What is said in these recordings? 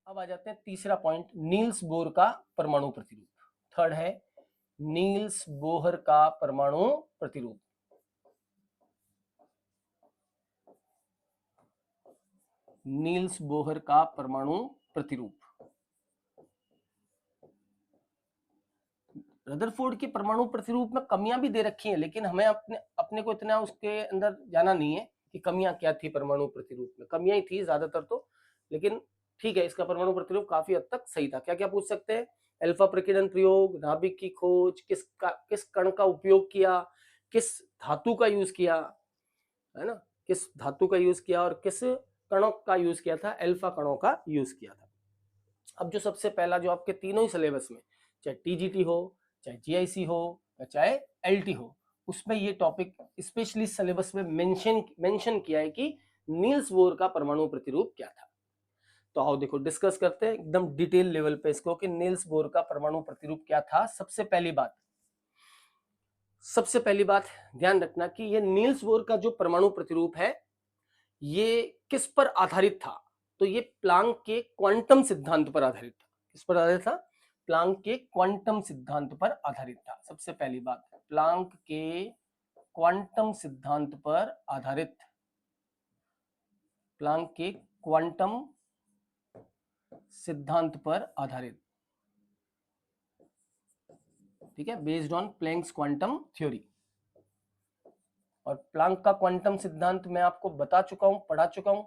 अब आ जाते हैं तीसरा पॉइंट, नील्स बोर का परमाणु प्रतिरूप। थर्ड है नील्स बोहर का परमाणु प्रतिरूप। नील्स बोहर का परमाणु प्रतिरूप। रदरफोर्ड के परमाणु प्रतिरूप में कमियां भी दे रखी हैं, लेकिन हमें अपने अपने को इतना उसके अंदर जाना नहीं है कि कमियां क्या थी परमाणु प्रतिरूप में। कमियां ही थी ज्यादातर तो, लेकिन ठीक है, इसका परमाणु प्रतिरूप काफी हद तक सही था। क्या क्या पूछ सकते हैं? अल्फा प्रकीर्णन प्रयोग, नाभिक की खोज, किस कण का उपयोग किया, किस धातु का यूज किया, है ना, किस धातु का यूज किया और किस कणों का यूज किया था, अल्फा कणों का यूज किया था। अब जो सबसे पहला, जो आपके तीनों ही सिलेबस में, चाहे टीजीटी हो, चाहे जीआईसी हो या चाहे एलटी हो, उसमें ये टॉपिक स्पेशली सिलेबस में मेंशन किया है कि नील्स बोर का परमाणु प्रतिरूप क्या था। तो आओ देखो डिस्कस करते हैं एकदम डिटेल लेवल पे इसको कि नील्स बोर का परमाणु प्रतिरूप क्या था। सबसे पहली बात ध्यान रखना कि ये नील्स बोर का जो परमाणु प्रतिरूप है ये किस पर आधारित था। तो ये प्लांक के क्वांटम सिद्धांत पर आधारित था। किस पर आधारित था? प्लांक के क्वांटम सिद्धांत पर आधारित था। सबसे पहली बात, प्लांक के क्वांटम सिद्धांत पर आधारित, प्लांक के क्वांटम सिद्धांत पर आधारित, ठीक है, based on Planck's quantum theory. और प्लांक का क्वांटम सिद्धांत मैं आपको बता चुका हूं, पढ़ा चुका हूं।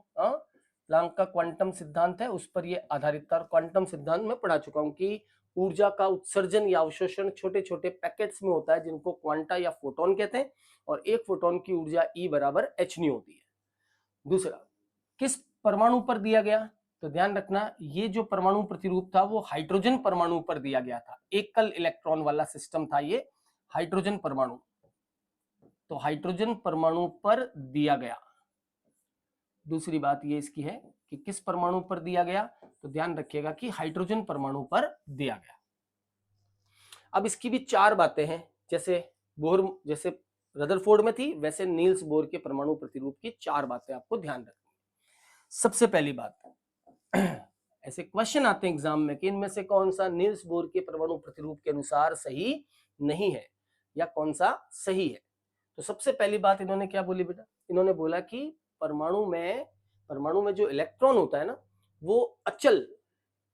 प्लांक का क्वांटम सिद्धांत है, उस पर यह आधारित था। और क्वांटम सिद्धांत में पढ़ा चुका हूं कि ऊर्जा का उत्सर्जन या अवशोषण छोटे छोटे पैकेट्स में होता है, जिनको क्वांटा या फोटोन कहते हैं, और एक फोटोन की ऊर्जा E बराबर h न्यू होती है। दूसरा, किस परमाणु पर दिया गया? तो ध्यान रखना, ये जो परमाणु प्रतिरूप था वो हाइड्रोजन परमाणु पर दिया गया था। एकल इलेक्ट्रॉन वाला सिस्टम था ये, हाइड्रोजन परमाणु। तो हाइड्रोजन परमाणु पर दिया गया। दूसरी बात ये इसकी है कि किस परमाणु पर दिया गया, तो ध्यान रखिएगा कि हाइड्रोजन परमाणु पर दिया गया। अब इसकी भी चार बातें हैं, जैसे रदरफोर्ड में थी, वैसे नील्स बोर के परमाणु प्रतिरूप की चार बातें आपको ध्यान रखनी। सबसे पहली बात, ऐसे क्वेश्चन आते हैं एग्जाम में कि इनमें से कौन सा नील्स बोर के परमाणु प्रतिरूप के अनुसार सही नहीं है या कौन सा सही है। तो सबसे पहली बात इन्होंने क्या बोली बेटा? इन्होंने बोला कि परमाणु में जो इलेक्ट्रॉन होता है ना, वो अचल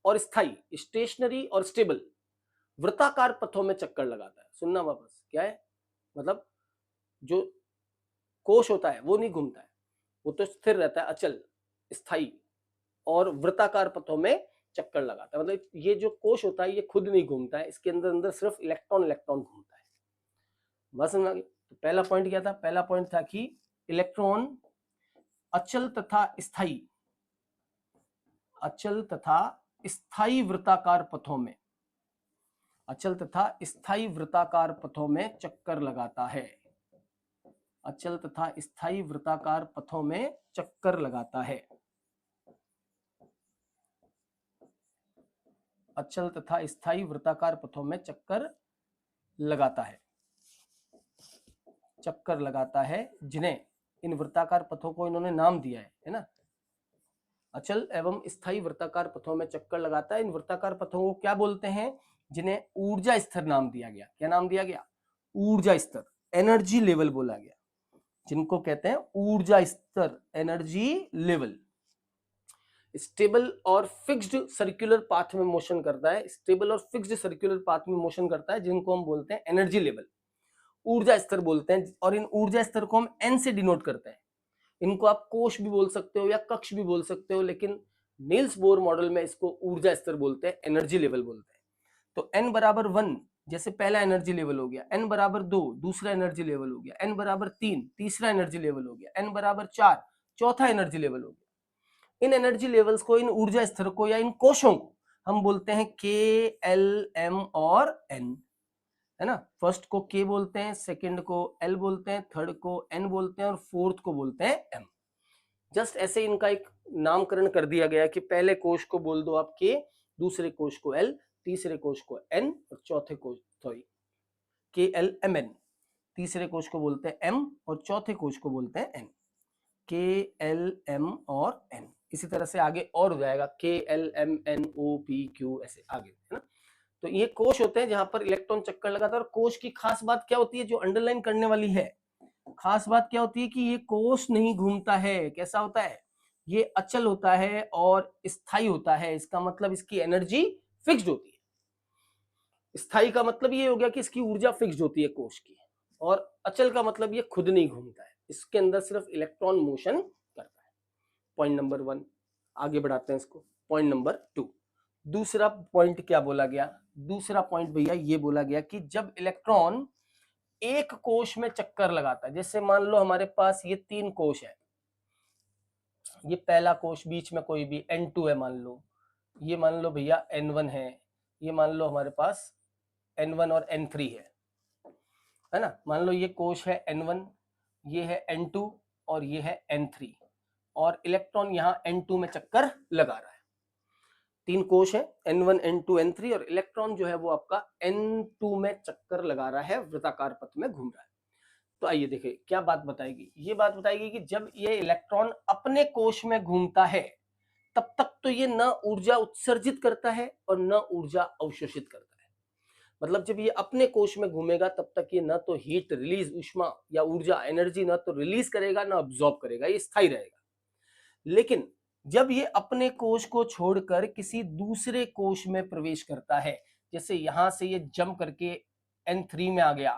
और स्थायी, स्टेशनरी और स्टेबल, वृत्ताकार पथों में चक्कर लगाता है। सुनना वापस, क्या है मतलब? जो कोश होता है वो नहीं घूमता है, वो तो स्थिर रहता है, अचल, स्थायी और वृत्ताकार पथों में चक्कर लगाता है। मतलब ये जो कोश होता है ये खुद नहीं घूमता है, इसके अंदर अंदर सिर्फ इलेक्ट्रॉन घूमता है। बस समझ आ गई? तो पहला पॉइंट क्या था? पहला पॉइंट था कि इलेक्ट्रॉन अचल तथा स्थायी वृत्ताकार पथों में, अचल तथा स्थायी वृत्ताकार पथों में चक्कर लगाता है। अचल तथा स्थायी वृत्ताकार पथों में चक्कर लगाता है। अचल तथा स्थायी वृत्ताकार पथों में चक्कर लगाता है, जिन्हें, इन वृत्ताकार पथों को इन्होंने नाम दिया है ना, अचल एवं स्थायी वृत्ताकार पथों में चक्कर लगाता है। इन वृत्ताकार पथों को क्या बोलते हैं? जिन्हें ऊर्जा स्तर नाम दिया गया। क्या नाम दिया गया? ऊर्जा स्तर, एनर्जी लेवल बोला गया, जिनको कहते हैं ऊर्जा स्तर, एनर्जी लेवल। स्टेबल और फिक्स्ड सर्कुलर पाथ में मोशन करता है, स्टेबल और फिक्स्ड सर्कुलर पाथ में मोशन करता है, जिनको हम बोलते हैं एनर्जी लेवल, ऊर्जा स्तर बोलते हैं। और इन ऊर्जा स्तर को हम एन से डिनोट करते हैं। इनको आप कोश भी बोल सकते हो या कक्ष भी बोल सकते हो, लेकिन नील्स बोर मॉडल में इसको ऊर्जा स्तर बोलते हैं, एनर्जी लेवल बोलते हैं। तो n बराबर 1 जैसे पहला एनर्जी लेवल हो गया, n बराबर 2 दूसरा एनर्जी लेवल हो गया, n बराबर 3 तीसरा एनर्जी लेवल हो गया, n बराबर 4 चौथा एनर्जी लेवल हो गया। इन एनर्जी लेवल्स को, इन ऊर्जा स्तर को या इन कोशों को हम बोलते हैं K, L, M और N, है ना। फर्स्ट को K बोलते हैं, सेकंड को L बोलते हैं, थर्ड को N बोलते हैं और फोर्थ को बोलते हैं M। जस्ट ऐसे इनका एक नामकरण कर दिया गया कि पहले कोश को बोल दो आप K, दूसरे कोश को L, तीसरे कोश को N और चौथे कोश KLMN, तीसरे कोश को बोलते हैं M और चौथे कोश को बोलते हैं N, KLM और N। इसी तरह से आगे और हो जाएगा KLMNOP Q ऐसे आगे, है ना। तो ये कोश होते हैं जहां पर इलेक्ट्रॉन चक्कर लगाता है। और कोश की खास बात क्या होती है जो अंडरलाइन करने वाली है, खास बात क्या होती है कि ये कोश नहीं घूमता है। कैसा होता है, ये अचल होता है और स्थायी होता है। इसका मतलब इसकी एनर्जी फिक्स्ड होती है। स्थायी का मतलब ये हो गया कि इसकी ऊर्जा फिक्स्ड होती है कोश की, और अचल का मतलब ये खुद नहीं घूमता है, इसके अंदर सिर्फ इलेक्ट्रॉन मोशन करता है। पॉइंट नंबर 1, आगे बढ़ाते हैं इसको। पॉइंट नंबर 2, दूसरा पॉइंट क्या बोला गया, दूसरा पॉइंट भैया ये बोला गया कि जब इलेक्ट्रॉन एक कोश में चक्कर लगाता है, जैसे मान लो हमारे पास ये 3 कोश है, ये पहला कोश बीच में कोई भी N2 है मान लो, ये मान लो भैया N1 है, ये मान लो हमारे पास N1 और N3 है ना। मान लो ये कोश है N1, ये है N2 और ये है N3, और इलेक्ट्रॉन यहाँ N2 में चक्कर लगा रहा है। 3 कोश है N1 N2 N3, और इलेक्ट्रॉन जो है वो आपका N2 में चक्कर लगा रहा है, वृत्ताकार पथ में घूम रहा है। तो आइए देखिए क्या बात बताएगी, ये बात बताएगी कि जब ये इलेक्ट्रॉन अपने कोश में घूमता है तब तक तो ये न ऊर्जा उत्सर्जित करता है और न ऊर्जा अवशोषित करता है। मतलब जब ये अपने कोश में घूमेगा तब तक ये न तो हीट रिलीज, ऊष्मा या ऊर्जा एनर्जी न तो रिलीज करेगा न अब्सॉर्ब करेगा, ये स्थायी रहेगा। लेकिन जब ये अपने कोश को छोड़कर किसी दूसरे कोश में प्रवेश करता है, जैसे यहां से ये जंप करके N3 में आ गया,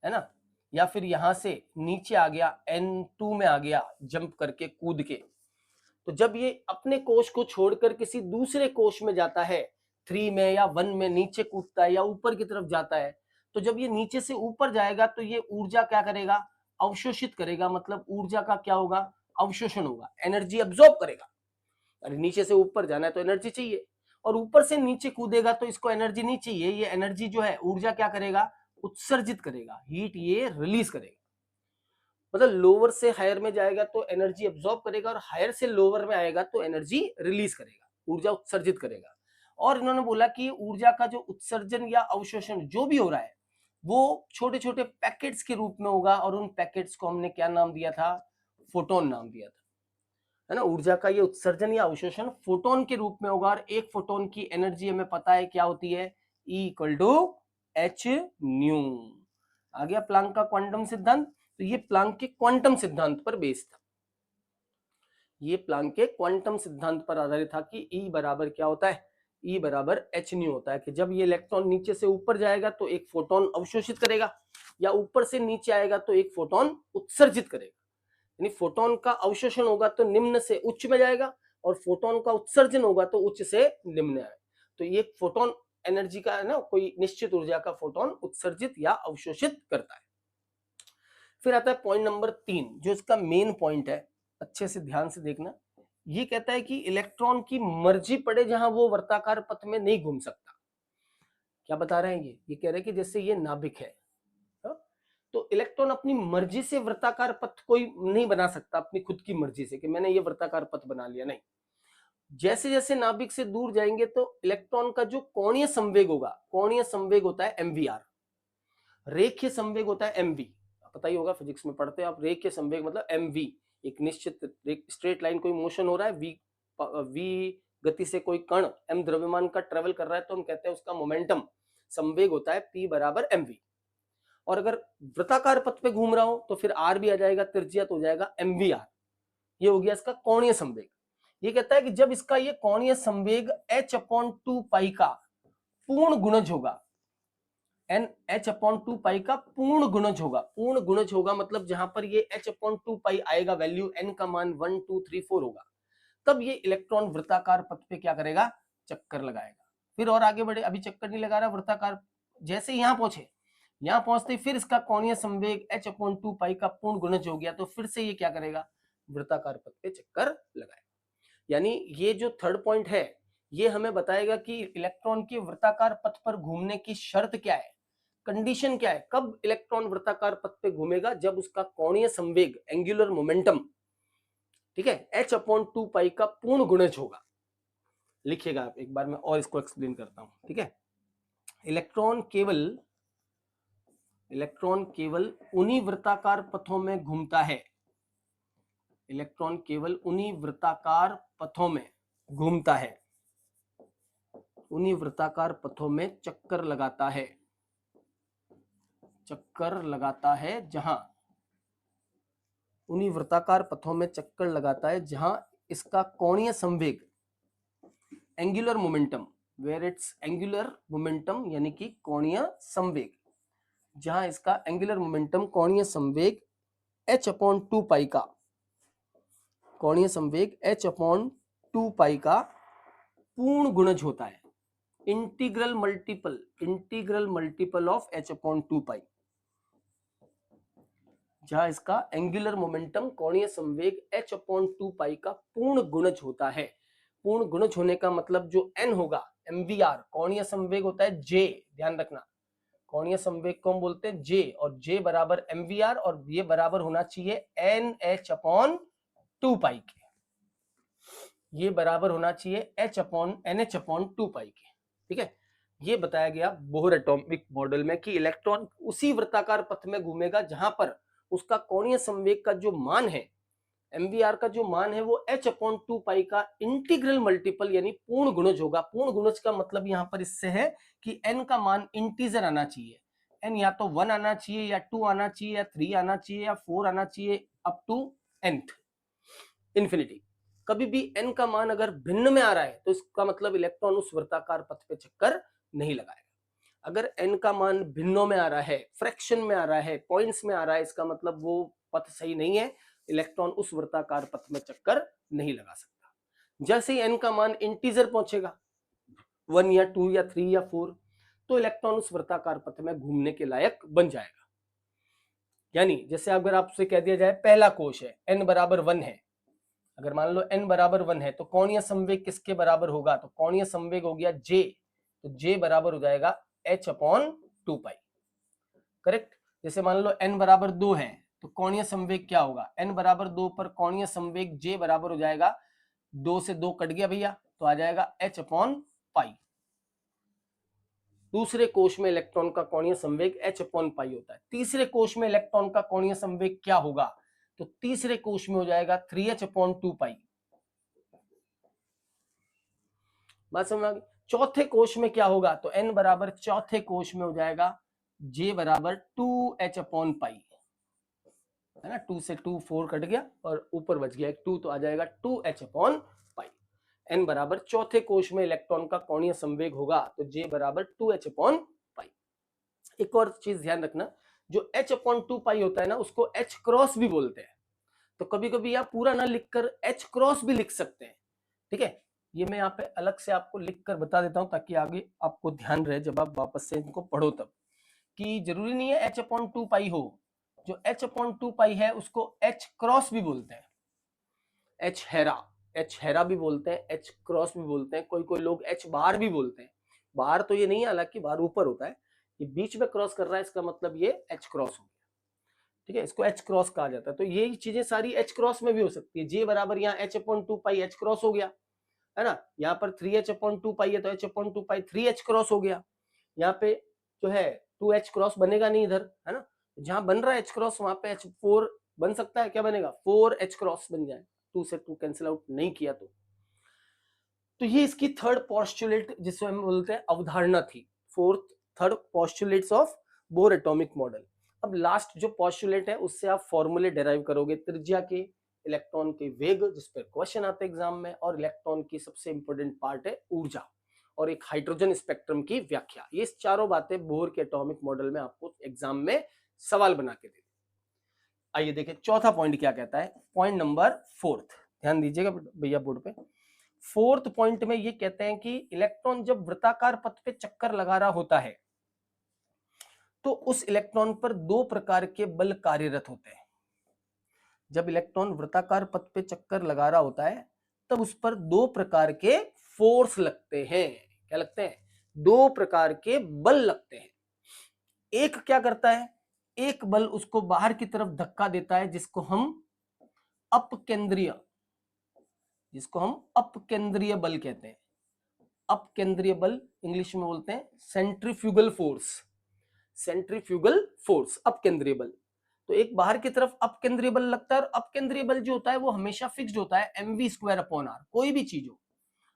है ना, या फिर यहां से नीचे आ गया N2 में आ गया जंप करके कूद के, तो जब ये अपने कोश को छोड़कर किसी दूसरे कोश में जाता है, 3 में या 1 में नीचे कूदता है या ऊपर की तरफ जाता है, तो जब ये नीचे से ऊपर जाएगा तो ये ऊर्जा क्या करेगा, अवशोषित करेगा। मतलब ऊर्जा का क्या होगा, अवशोषण होगा, एनर्जी अब्सॉर्ब करेगा। अरे नीचे से ऊपर जाना है तो एनर्जी चाहिए, और ऊपर से नीचे कूदेगा तो इसको एनर्जी नहीं चाहिए, ये एनर्जी जो है ऊर्जा क्या करेगा, उत्सर्जित करेगा, हीट ये रिलीज करेगा। मतलब लोअर से हायर में जाएगा तो एनर्जी अब्सॉर्ब करेगा, और हायर से लोअर में आएगा तो एनर्जी रिलीज करेगा, ऊर्जा उत्सर्जित करेगा। और इन्होंने बोला कि ऊर्जा का जो उत्सर्जन या अवशोषण जो भी हो रहा है वो छोटे छोटे पैकेट्स के रूप में होगा, और उन पैकेट्स को हमने क्या नाम दिया था, फोटोन नाम दिया था, है ना। ऊर्जा का ये उत्सर्जन या अवशोषण फोटोन के रूप में होगा, और एक फोटोन की एनर्जी हमें पता है क्या होती है, E=h²। आ गया प्लांक का क्वांटम सिद्धांत। तो ये प्लांक के क्वांटम सिद्धांत पर बेस्ड था, ये प्लांक के क्वांटम सिद्धांत पर आधारित था कि E बराबर क्या होता है, E बराबर h होता है, कि जब ये इलेक्ट्रॉन नीचे से ऊपर जाएगा तो एक फोटोन अवशोषित करेगा, या ऊपर से नीचे आएगा तो एक फोटोन उत्सर्जित करेगा। यानी फोटोन का अवशोषण होगा तो निम्न से उच्च में जाएगा, और फोटोन का उत्सर्जन होगा तो उच्च से निम्न आए। तो ये फोटोन एनर्जी का है ना, कोई निश्चित ऊर्जा का फोटोन उत्सर्जित या अवशोषित करता है। फिर आता है पॉइंट नंबर 3, जो इसका मेन पॉइंट है, अच्छे से ध्यान से देखना। ये कहता है कि इलेक्ट्रॉन की मर्जी पड़े जहां वो वर्ताकार पथ में नहीं घूम सकता। क्या बता रहे हैं ये कह रहे हैं कि जैसे ये नाभिक है, तो इलेक्ट्रॉन अपनी मर्जी से वृत्ताकार पथ कोई नहीं बना सकता, अपनी खुद की मर्जी से कि मैंने ये वृत्ताकार पथ बना लिया, नहीं। जैसे जैसे नाभिक से दूर जाएंगे तो इलेक्ट्रॉन का जो कोणीय संवेग होगा, कोणीय संवेग होता है MVR, रेखीय संवेग होता है MV। पता ही होगा, फिजिक्स में पढ़ते हैं आप, रेखीय संवेग मतलब MV, एक निश्चित स्ट्रेट लाइन कोई मोशन हो रहा है, v गति से कोई कण m द्रव्यमान का ट्रेवल कर रहा है, तो हम कहते हैं उसका मोमेंटम संवेग होता है P बराबर MV। और अगर वृत्ताकार पथ पे घूम रहा हो तो फिर R भी आ जाएगा, त्रिज्या तो हो जाएगा MVR। ये हो गया इसका कोणीय संवेग। ये कहता है कि जब इसका ये कोणीय संवेग h/2 का पूर्ण गुणज होगा, h/2 का पूर्ण गुणज होगा, पूर्ण गुणज होगा मतलब जहां पर ये h/2 आएगा, वैल्यू n का मान 1 2 3 4 होगा, तब ये इलेक्ट्रॉन वृत्ताकार पथ पे क्या करेगा, चक्कर लगाएगा। फिर और आगे बढ़े, अभी चक्कर नहीं लगा रहा वृत्ताकार, जैसे यहां पहुंचे, यहां पहुंचते फिर इसका कोणीय संवेग h/2 का पूर्ण गुणज हो गया, तो फिर से ये क्या करेगा, वृत्ताकार पथ पे चक्कर लगाएगा। यानी ये जो थर्ड पॉइंट है ये हमें बताएगा कि इलेक्ट्रॉन के वृत्ताकार पथ पर घूमने की शर्त क्या है, कंडीशन क्या है, कब इलेक्ट्रॉन वृत्ताकार पथ पे घूमेगा, जब उसका कोणीय संवेग एंगुलर मोमेंटम, ठीक है, h/2 का पूर्ण गुणज होगा। लिखिएगा आप एक बार, मैं और इसको एक्सप्लेन करता हूं, ठीक है। इलेक्ट्रॉन केवल उन्हीं वृत्ताकार पथों में घूमता है, इलेक्ट्रॉन केवल उन्हीं वृत्ताकार पथों में घूमता है, उन्हीं वृत्ताकार पथों में चक्कर लगाता है, चक्कर लगाता है जहां, उन्हीं वृत्ताकार पथों में चक्कर लगाता है जहां इसका कोणीय संवेग, angular momentum, where it's angular momentum यानी कि कोणीय संवेग, जहां इसका एंगुलर मोमेंटम कोणीय संवेग h/2 पाई का, कोणीय संवेग h/2 पाई का पूर्ण गुणज होता है, इंटीग्रल मल्टीपल ऑफ h/2 पाई, जहां इसका एंगुलर मोमेंटम कोणीय संवेग h/2 पाई का पूर्ण गुणज होता है। पूर्ण गुणज होने का मतलब जो n होगा, mvr, कोणीय संवेग होता है j, ध्यान रखना, कोणीय संवेग को हम बोलते हैं j, और j बराबर mvr, और ये बराबर होना चाहिए nh/2 पाई के, ये बराबर होना चाहिए nh/2 पाई के, ठीक है। ये बताया गया बोहर एटॉमिक मॉडल में कि इलेक्ट्रॉन उसी वृत्ताकार पथ में घूमेगा जहां पर उसका कोणीय संवेग का जो मान है, mvr का जो मान है, वो h/2 पाई का इंटीग्रल मल्टीपल यानी पूर्ण गुणज होगा। पूर्ण गुणज का मतलब यहां पर इससे है कि n का मान इंटीजर आना चाहिए, n या तो 1 आना चाहिए, या 2 आना चाहिए, या 3 आना चाहिए, या 4 आना चाहिए, अप टू nth, इंफिनिटी। कभी भी n का मान अगर भिन्न में आ रहा है तो इसका मतलब इलेक्ट्रॉन उस वृत्ताकार पथ पे चक्कर नहीं लगाएगा। अगर n का मान भिन्नों में आ रहा है, फ्रैक्शन में आ रहा है, पॉइंट्स में आ रहा है, इसका मतलब वो पथ सही नहीं है, इलेक्ट्रॉन उस वृत्ताकार पथ में चक्कर नहीं लगा सकता। जैसे ही n का मान इंटीजर पहुंचेगा, 1 या 2 या 3 या 4, तो इलेक्ट्रॉन उस वृत्ताकार पथ में घूमने के लायक बन जाएगा। यानी जैसे अगर आपसे कह दिया जाए पहला कोश है, n बराबर 1 है, अगर मान लो n बराबर 1 है तो कोणीय संवेग किसके बराबर होगा, तो कोणीय संवेग हो गया j, तो j बराबर हो जाएगा h/2 पाई, करेक्ट। जैसे मान लो n बराबर 2 है तो कोणीय संवेग क्या होगा, n बराबर 2 पर कोणीय संवेग j बराबर हो जाएगा, 2 से 2 कट गया भैया, तो आ जाएगा h/पाई। दूसरे कोश में इलेक्ट्रॉन का कोणीय संवेग h/पाई होता है। तीसरे कोश में इलेक्ट्रॉन का कोणीय संवेग क्या होगा, तो तीसरे कोश में हो जाएगा 3h/2 पाई। बात समझ में? चौथे कोश में क्या होगा, तो n बराबर चौथे कोश में हो जाएगा j बराबर 2h/पाई, है ना, 2 से 2 4 कट गया और ऊपर बच गया एक 2, तो आ जाएगा 2h/पाई। n बराबर चौथे कोश में इलेक्ट्रॉन का कोणीय संवेग होगा तो j बराबर 2h/पाई। एक और चीज ध्यान रखना, जो h/2 पाई होता है ना, उसको h क्रॉस भी बोलते हैं, तो कभी कभी आप पूरा ना लिखकर h क्रॉस भी लिख सकते हैं, ठीक है। ये मैं यहाँ पे अलग से आपको लिख कर बता देता हूँ ताकि आगे आपको ध्यान रहे जब आप वापस से इनको पढ़ो तब, कि जरूरी नहीं है h/2 पाई हो, जो h/2 पाई है उसको h क्रॉस भी बोलते हैं, h हैरा भी बोलते हैं, h क्रॉस भी बोलते हैं, कोई कोई लोग h बार भी बोलते हैं। बार तो ये नहीं है, हालांकि बार ऊपर होता है, ये बीच में क्रॉस कर रहा है, इसका मतलब ये h क्रॉस हो गया, ठीक है, इसको h क्रॉस कहा जाता है। तो ये चीजें सारी h क्रॉस में भी हो सकती है। j बराबर यहाँ h/2 पाई h क्रॉस हो गया, है ना, यहाँ पर 3h/2 पाई है तो h/2 पाई 3h क्रॉस हो गया, यहाँ पे जो है 2h क्रॉस बनेगा नहीं इधर, है ना, जहां बन रहा है h क्रॉस वहां पे h4 बन सकता है, क्या बनेगा 4h क्रॉस बन जाए, 2 से 2 कैंसिल आउट नहीं किया तो ये इसकी थर्ड पोस्टुलेट जिसको हम बोलते हैं अवधारणा थी, third postulates of bore atomic model. अब लास्ट जो पोस्टुलेट है उससे आप फॉर्मूले डेराइव करोगे, त्रिज्या के, इलेक्ट्रॉन के वेग जिस पर क्वेश्चन आते हैं एग्जाम में, और इलेक्ट्रॉन की सबसे इंपॉर्टेंट पार्ट है ऊर्जा, और एक हाइड्रोजन स्पेक्ट्रम की व्याख्या। ये चारों बातें बोर के एटॉमिक मॉडल में आपको एग्जाम में सवाल बना के दे। आइए देखें चौथा पॉइंट क्या कहता है, पॉइंट नंबर 4, ध्यान दीजिएगा भैया बोर्ड पे। 4th पॉइंट में ये कहते हैं कि इलेक्ट्रॉन जब वृत्ताकार पथ पे चक्कर लगा रहा होता है तो उस इलेक्ट्रॉन पर 2 प्रकार के बल कार्यरत होते हैं। जब इलेक्ट्रॉन वृत्ताकार पथ पे चक्कर लगा रहा होता है तब उस पर 2 प्रकार के फोर्स लगते हैं। क्या लगते हैं? 2 प्रकार के बल लगते हैं। एक क्या करता है, एक बल उसको बाहर की तरफ धक्का देता है जिसको हम अपकेंद्रीय बल कहते हैं। अपकेंद्रीय बल इंग्लिश में बोलते हैं सेंट्रीफ्यूगल फोर्स, अपकेंद्रीय बल। तो एक बाहर की तरफ अपकेंद्रीय बल लगता है, और अपकेंद्रीय बल जो होता है वो हमेशा फिक्स्ड होता है mv²/r। कोई भी चीज हो,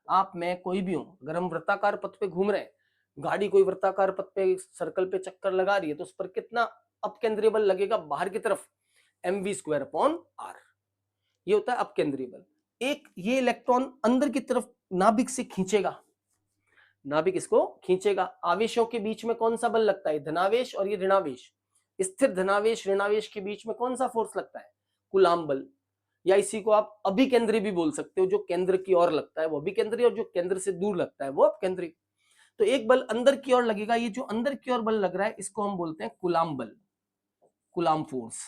आप मैं कोई भी हो, अगर हम वृत्ताकार पथ पे घूम रहे हैं, गाड़ी कोई वृत्ताकार पथ पे सर्कल पे चक्कर लगा रही है, तो उस पर कितना अपकेंद्रीय बल लगेगा बाहर की तरफ, mv²/r। ये होता है अपकेंद्रीय बल। एक ये इलेक्ट्रॉन अंदर की तरफ नाभिक से खींचेगा, नाभिक इसको खींचेगा। आवेशों के बीच में कौन सा बल लगता है, धनावेश और ये ऋणावेश। स्थिर धनावेश ऋणावेश के बीच में कौन सा फोर्स लगता है, कूलाम बल, या इसी को आप अभिकेंद्री भी बोल सकते हो। जो केंद्र की ओर लगता है वो अभिकेंद्री, और जो केंद्र से दूर लगता है वो अपकेंद्री। तो एक बल अंदर की ओर लगेगा, ये जो अंदर की ओर बल लग रहा है इसको हम बोलते हैं कूलाम बल, कूलाम फोर्स,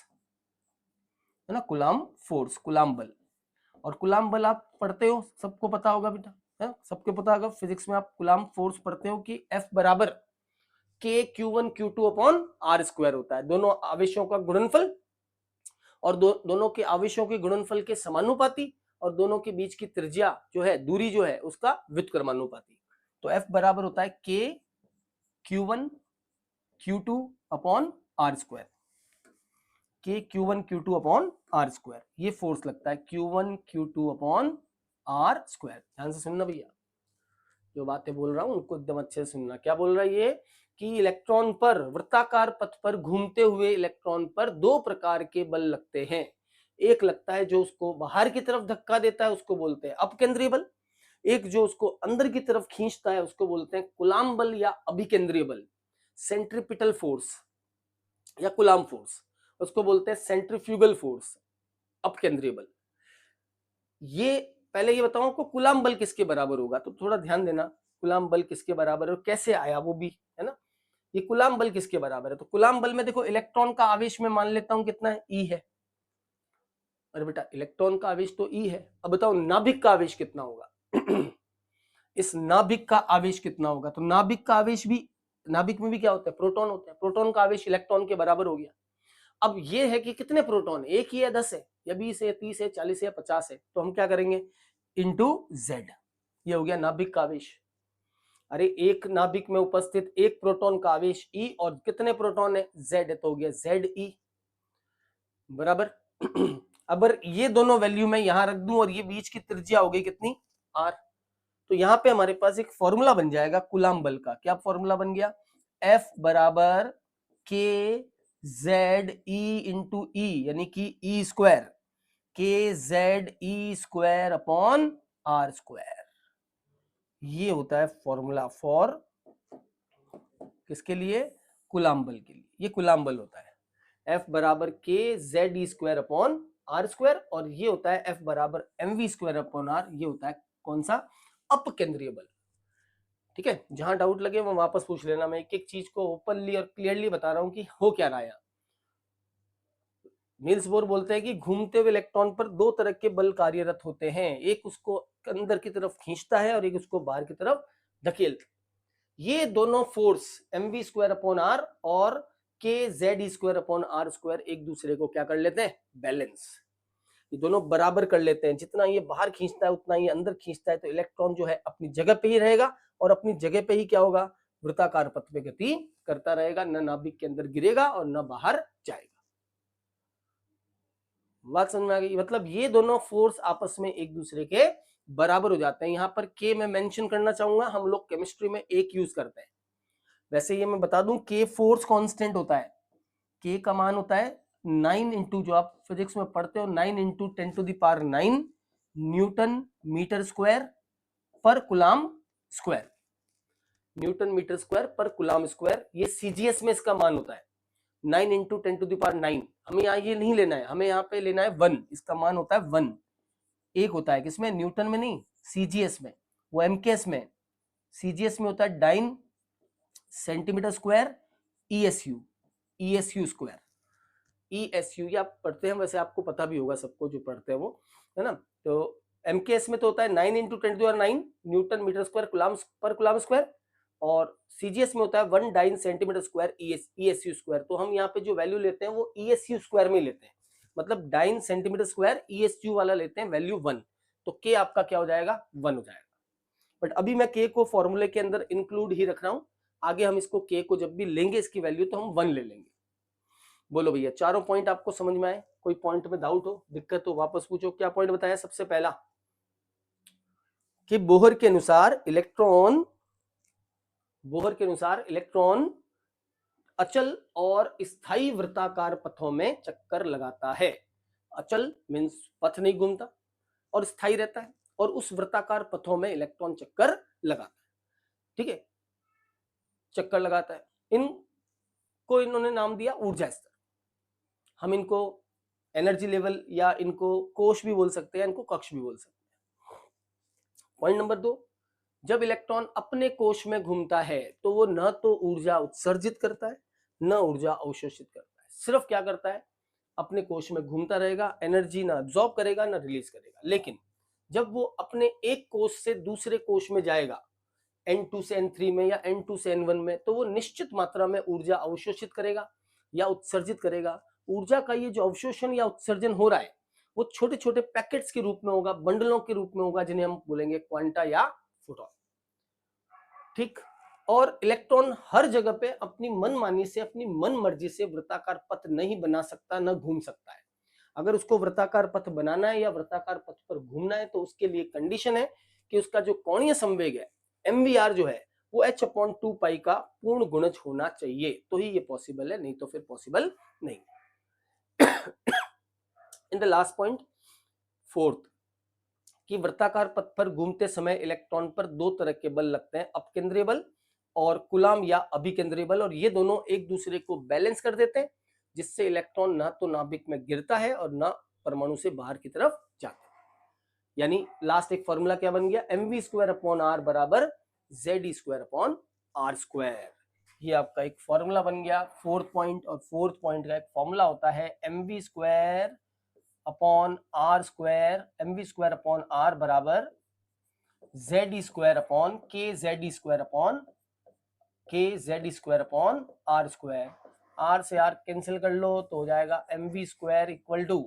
है ना, कूलाम फोर्स, कूलाम बल। और कूलाम बल आप पढ़ते हो, सबको पता होगा बेटा, है सबको पता होगा, फिजिक्स में आप कूलाम फोर्स पढ़ते हो कि F बराबर K Q1 Q2 upon R² होता है। दोनों आवेशों का गुणनफल, और दोनों के आवेशों के गुणनफल के समानुपाती, और दोनों के बीच की त्रिज्या जो है, दूरी जो है, उसका व्युत्क्रमानुपाती। तो F बराबर होता है K Q1 Q2 upon R², K Q1 Q2 upon R²। ये फोर्स लगता है Q1 Q2 अपॉन R²। ध्यान से सुनना भैया, जो बातें बोल रहा हूं उनको एकदम अच्छे से सुनना। क्या बोल रहा है ये, कि इलेक्ट्रॉन पर, वृत्ताकार पथ पर घूमते हुए इलेक्ट्रॉन पर दो प्रकार के बल लगते हैं। एक लगता है जो उसको बाहर की तरफ धक्का देता है, उसको बोलते हैं अपकेंद्रीय बल। एक जो उसको अंदर की तरफ खींचता है उसको बोलते हैं कूलाम बल या अभिकेंद्रीय बल, सेंट्रीपिटल फोर्स या कूलाम फोर्स, उसको बोलते हैं सेंट्रीफ्यूगल फोर्स, अपकेंद्रीय बल। ये पहले ये बताऊं आपको कूलाम बल किसके बराबर होगा, तो थोड़ा ध्यान देना, कूलाम बल किसके बराबर है और कैसे आया वो भी, है ना। ये कूलाम बल किसके बराबर है, तो कूलाम बल में देखो, इलेक्ट्रॉन का आवेश में मान लेता हूं कितना है, E है। अरे बेटा इलेक्ट्रॉन का आवेश तो E है, अब बताओ नाभिक का आवेश कितना होगा इस नाभिक का आवेश कितना होगा, तो नाभिक का आवेश भी, नाभिक में भी क्या होता है, प्रोटॉन होते हैं, प्रोटॉन का आवेश इलेक्ट्रॉन के बराबर हो गया। अब ये है कि कितने प्रोटॉन, एक ही है, 10 है या 20 है, 30 है, 40 है, 50 है, तो हम क्या करेंगे, इंटू जेड, ये हो गया नाभिक का आवेश। अरे एक नाभिक में उपस्थित एक प्रोटॉन का आवेश E, और कितने प्रोटॉन है, Z है, तो हो गया ZE बराबर अगर ये दोनों वैल्यू मैं यहां रख दूं, और ये बीच की त्रिज्या हो गई कितनी, R, तो यहां पे हमारे पास एक फॉर्मूला बन जाएगा कूलाम बल का। क्या फॉर्मूला बन गया, F बराबर K ZE इंटू E, यानी कि E², KZE² अपॉन R²। ये होता है फॉर्मूला फॉर किसके लिए, कूलाम बल के लिए। ये कूलाम बल होता है F बराबर KZE² अपॉन R², और ये होता है F बराबर mv² अपॉन R। ये होता है कौन सा, अपकेंद्रीय बल। ठीक है, जहां डाउट लगे वो वापस पूछ लेना, मैं एक एक चीज को ओपनली और क्लियरली बता रहा हूं कि हो क्या रहा है। नील्स बोर बोलते हैं कि घूमते हुए इलेक्ट्रॉन पर दो तरह के बल कार्यरत होते हैं, एक उसको अंदर की तरफ खींचता है और एक उसको बाहर की तरफ धकेलता है। ये दोनों फोर्स mv² अपॉन R और KZE² अपॉन R² एक दूसरे को क्या कर लेते हैं, बैलेंस, ये दोनों बराबर कर लेते हैं। जितना ये बाहर खींचता है उतना ये अंदर खींचता है, तो इलेक्ट्रॉन जो है अपनी जगह पे ही रहेगा, और अपनी जगह पे ही क्या होगा, वृत्ताकार पथ पे गति करता रहेगा, न नाभिक के अंदर गिरेगा और न बाहर जाएगा। बात समझ में आ गई, मतलब ये दोनों फोर्स आपस में एक दूसरे के बराबर हो जाते हैं। यहाँ पर के मैं मेंशन करना चाहूंगा, हम लोग केमिस्ट्री में एक यूज करते हैं। वैसे ये मैं बता दूं, के फोर्स कांस्टेंट होता है, के का मान होता है 9 इंटू, जो आप फिजिक्स में पढ़ते हो, 9 इंटू 10⁹ न्यूटन मीटर स्क्वायर पर coulomb square, newton metre square पर कूलाम स्क्वायर। ये सीजीएस में इसका मान होता है 9 इंटू 10⁹। हमें यहाँ ये नहीं लेना है, हमें यहाँ पे लेना है 1, इसका मान होता है 1। एक होता है किसमें, न्यूटन में नहीं, सीजीएस में, वो एमकेएस में, सीजीएस में होता है डाइन सेंटीमीटर स्क्वायर ईएसयू, ईएसयू स्क्वायर, ईएसयू ये आप पढ़ते हैं, वैसे आपको पता भी होगा सबको जो पढ़ते हैं वो, है ना। तो एमकेएस में तो होता है 9 into 10⁹ newton metre square coulomb पर कूलाम स्क्वायर, और सीजीएस में होता है 1 dyne centimetre square ESU square. तो हम यहाँ पे जो वैल्यू लेते हैं वो ईएसयू स्क्वायर में लेते हैं, मतलब डाइन सेंटीमीटर स्क्वायर ईएसयू वाला लेते हैं वैल्यू 1, तो के आपका क्या हो जाएगा, 1 हो जाएगा। बट अभी मैं के को फॉर्मूले के अंदर इंक्लूड ही रख रहा हूं, आगे हम इसको के को जब भी लेंगे इसकी वैल्यू तो हम 1 ले लेंगे। बोलो भैया, चारों पॉइंट आपको समझ में आए? कोई पॉइंट में डाउट हो, दिक्कत हो, वापस पूछो। क्या पॉइंट बताया? सबसे पहला कि बोहर के अनुसार इलेक्ट्रॉन अचल और स्थायी वृत्ताकार पथों में चक्कर लगाता है। अचल मीन्स पथ नहीं घूमता, और स्थायी रहता है, और उस वृत्ताकार पथों में इलेक्ट्रॉन चक्कर लगाता है। ठीक है, चक्कर लगाता है। इनको इन्होंने नाम दिया ऊर्जा स्तर। हम इनको एनर्जी लेवल या इनको कोश भी बोल सकते हैं, इनको कक्ष भी बोल सकते हैं। पॉइंट नंबर 2, जब इलेक्ट्रॉन अपने कोश में घूमता है तो वो न तो ऊर्जा उत्सर्जित करता है न ऊर्जा अवशोषित करता है। सिर्फ क्या करता है, अपने कोश में घूमता रहेगा, एनर्जी ना एब्जॉर्ब करेगा ना रिलीज करेगा। लेकिन जब वो अपने एक कोश से दूसरे कोश में जाएगा, N2 से N3 में या N2 से N1 में, तो वो निश्चित मात्रा में ऊर्जा अवशोषित करेगा या उत्सर्जित करेगा। ऊर्जा का ये जो अवशोषण या उत्सर्जन हो रहा है वो छोटे छोटे पैकेट्स के रूप में होगा, बंडलों के रूप में होगा, जिन्हें हम बोलेंगे क्वांटा या फोटॉन। ठीक, और इलेक्ट्रॉन हर जगह पे अपनी मनमानी से, अपनी मन मर्जी से वृत्ताकार पथ नहीं बना सकता, न घूम सकता है। अगर उसको वृत्ताकार पथ बनाना है या वृत्ताकार पथ पर घूमना है तो उसके लिए कंडीशन है कि उसका जो कोणीय संवेग है MVR जो है वो h/2 पाई का पूर्ण गुणज होना चाहिए, तो ही ये पॉसिबल है, नहीं तो फिर पॉसिबल नहीं। In the last point, fourth, कि वृत्ताकार पथ पर घूमते समय इलेक्ट्रॉन पर दो तरह के बल लगते हैं, अपकेंद्रीय बल और कूलाम या अभिकेंद्रीय बल, और ये दोनों एक दूसरे को बैलेंस कर देते हैं, जिससे इलेक्ट्रॉन ना तो नाभिक में गिरता है और ना परमाणु से बाहर की तरफ जाता है। यानी लास्ट एक फॉर्मूला क्या बन गया, mv²/r बराबर z²/r²। ये आपका एक फॉर्मूला बन गया फोर्थ पॉइंट, और फोर्थ पॉइंट का एक फॉर्मूला होता है mv²/r², mv²/r बराबर z²/kz²/r²। r से r कैंसिल कर लो तो हो जाएगा mv² इक्वल टू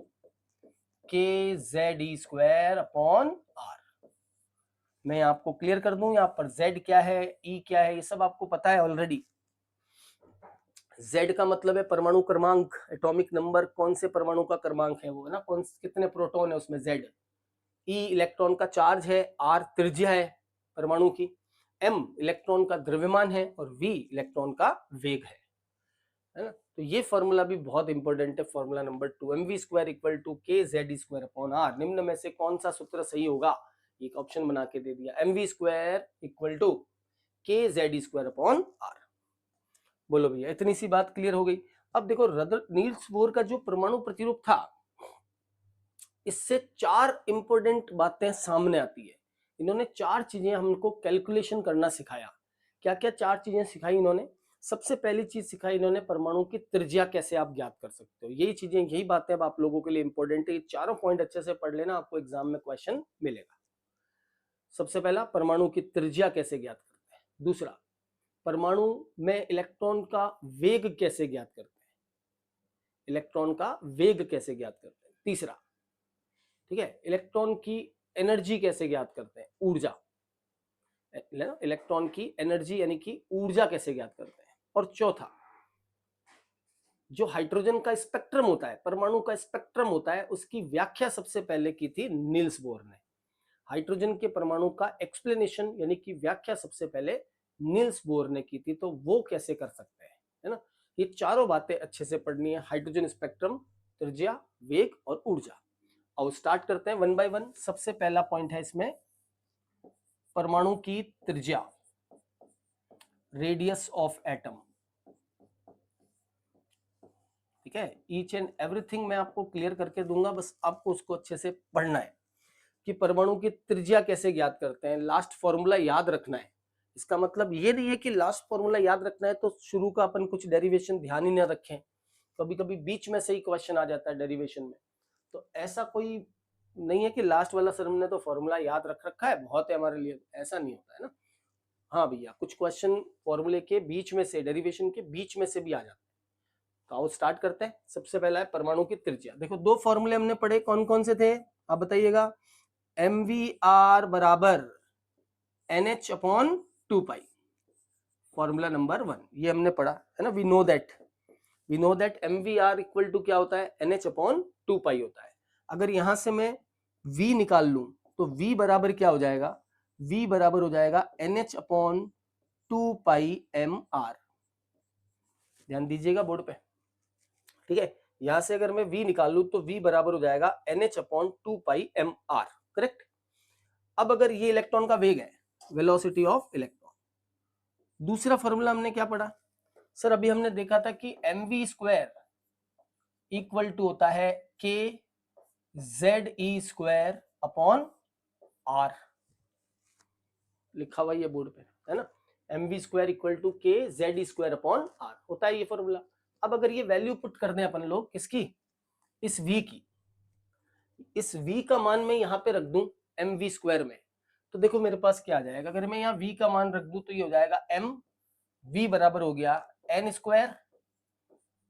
kz²/r। मैं आपको क्लियर कर दूं, यहाँ पर z क्या है, e क्या है, ये सब आपको पता है ऑलरेडी। z का मतलब है परमाणु क्रमांक, एटॉमिक नंबर, कौन से परमाणु का क्रमांक है वो, है ना, कौन कितने प्रोटॉन है उसमें z। e इलेक्ट्रॉन का चार्ज है, r त्रिज्या है परमाणु की, m इलेक्ट्रॉन का द्रव्यमान है और v इलेक्ट्रॉन का वेग है ना। तो ये फॉर्मूला भी बहुत इंपॉर्टेंट है, formula number 2, mv² equal to kz²/r। निम्न में से कौन सा सूत्र सही होगा, एक ऑप्शन बना के दे दिया, mv² इक्वल टू kz²/r। बोलो भैया, इतनी सी बात क्लियर हो गई। अब देखो, नील्स बोर का जो परमाणु प्रतिरूप था, इससे चार इंपॉर्टेंट बातें सामने आती है। इन्होंने चार चीजें हमको कैलकुलेशन करना सिखाया। क्या क्या चार चीजें सिखाई इन्होंने? सबसे पहली चीज सिखाई इन्होंने, परमाणु की त्रिज्या कैसे आप ज्ञात कर सकते हो। यही चीजें, यही बातें अब आप लोगों के लिए इंपॉर्टेंट है। ये चारों पॉइंट अच्छे से पढ़ लेना, आपको एग्जाम में क्वेश्चन मिलेगा। सबसे पहला, परमाणु की त्रिज्या कैसे ज्ञात करते हैं। दूसरा, परमाणु में इलेक्ट्रॉन का वेग कैसे ज्ञात करते हैं, इलेक्ट्रॉन का वेग कैसे ज्ञात करते हैं। तीसरा, ठीक है, इलेक्ट्रॉन की एनर्जी कैसे ज्ञात करते हैं, ऊर्जा, इलेक्ट्रॉन की एनर्जी यानी कि ऊर्जा कैसे ज्ञात करते हैं। और चौथा, जो हाइड्रोजन का स्पेक्ट्रम होता है, परमाणु का स्पेक्ट्रम होता है, उसकी व्याख्या सबसे पहले की थी नील्स बोर ने। हाइड्रोजन के परमाणु का एक्सप्लेनेशन यानी कि व्याख्या सबसे पहले नील्स बोर ने की थी, तो वो कैसे कर सकते हैं, है ना। ये चारों बातें अच्छे से पढ़नी है, हाइड्रोजन स्पेक्ट्रम, त्रिज्या, वेग और ऊर्जा। और स्टार्ट करते हैं वन बाय वन। सबसे पहला पॉइंट है इसमें, परमाणु की त्रिज्या, रेडियस ऑफ एटम। ठीक है, ईच एंड एवरीथिंग मैं आपको क्लियर करके दूंगा, बस आपको उसको अच्छे से पढ़ना है कि परमाणु की त्रिज्या कैसे ज्ञात करते हैं। लास्ट फॉर्मूला याद रखना है। इसका मतलब ये नहीं है कि लास्ट फॉर्मूला याद रखना है तो शुरू का अपन कुछ डेरिवेशन ध्यान ही ना रखें। कभी कभी बीच में से ही क्वेश्चन आ जाता है डेरिवेशन में, तो ऐसा कोई नहीं है कि लास्ट वाला सर हमने तो फॉर्मूला याद रख रखा है, बहुत है हमारे लिए, ऐसा नहीं होता है ना। हाँ भैया, कुछ क्वेश्चन फॉर्मूले के बीच में से, डेरिवेशन के बीच में से भी आ जाते हैं। तो आओ स्टार्ट करते हैं। सबसे पहला है परमाणु की त्रिज्या। देखो, दो फॉर्मूले हमने पढ़े, कौन कौन से थे आप बताइएगा। MVR बराबर NH/2 पाई, फॉर्मूला नंबर 1, ये हमने पढ़ा है ना, we know that we know that mvr equal to क्या होता है, nh/2 होता है। अगर यहां से मैं v निकाल लूं तो v बराबर क्या हो जाएगा, v बराबर हो जाएगा nh/2πmr। ध्यान दीजिएगा बोर्ड पे, ठीक है। यहां से अगर मैं v निकाल लूं तो v बराबर हो जाएगा nh/2πmr, करेक्ट। अब अगर ये इलेक्ट्रॉन का वेग है, वेलोसिटी ऑफ इलेक्ट्रॉन, दूसरा फॉर्मूला हमने क्या पढ़ा सर, अभी हमने देखा था कि mv² इक्वल टू होता है k ze² लिखा हुआ ये बोर्ड पे है ना, mv² equal to k ze² होता है ये फॉर्मूला। अब अगर ये वैल्यू पुट कर दें अपन लोग किसकी, इस v की, इस v का मान मैं यहाँ पे रख दूं mv² में, तो देखो मेरे पास क्या आ जाएगा, अगर मैं यहाँ v का मान रख दूं तो ये हो जाएगा m v बराबर हो गया n²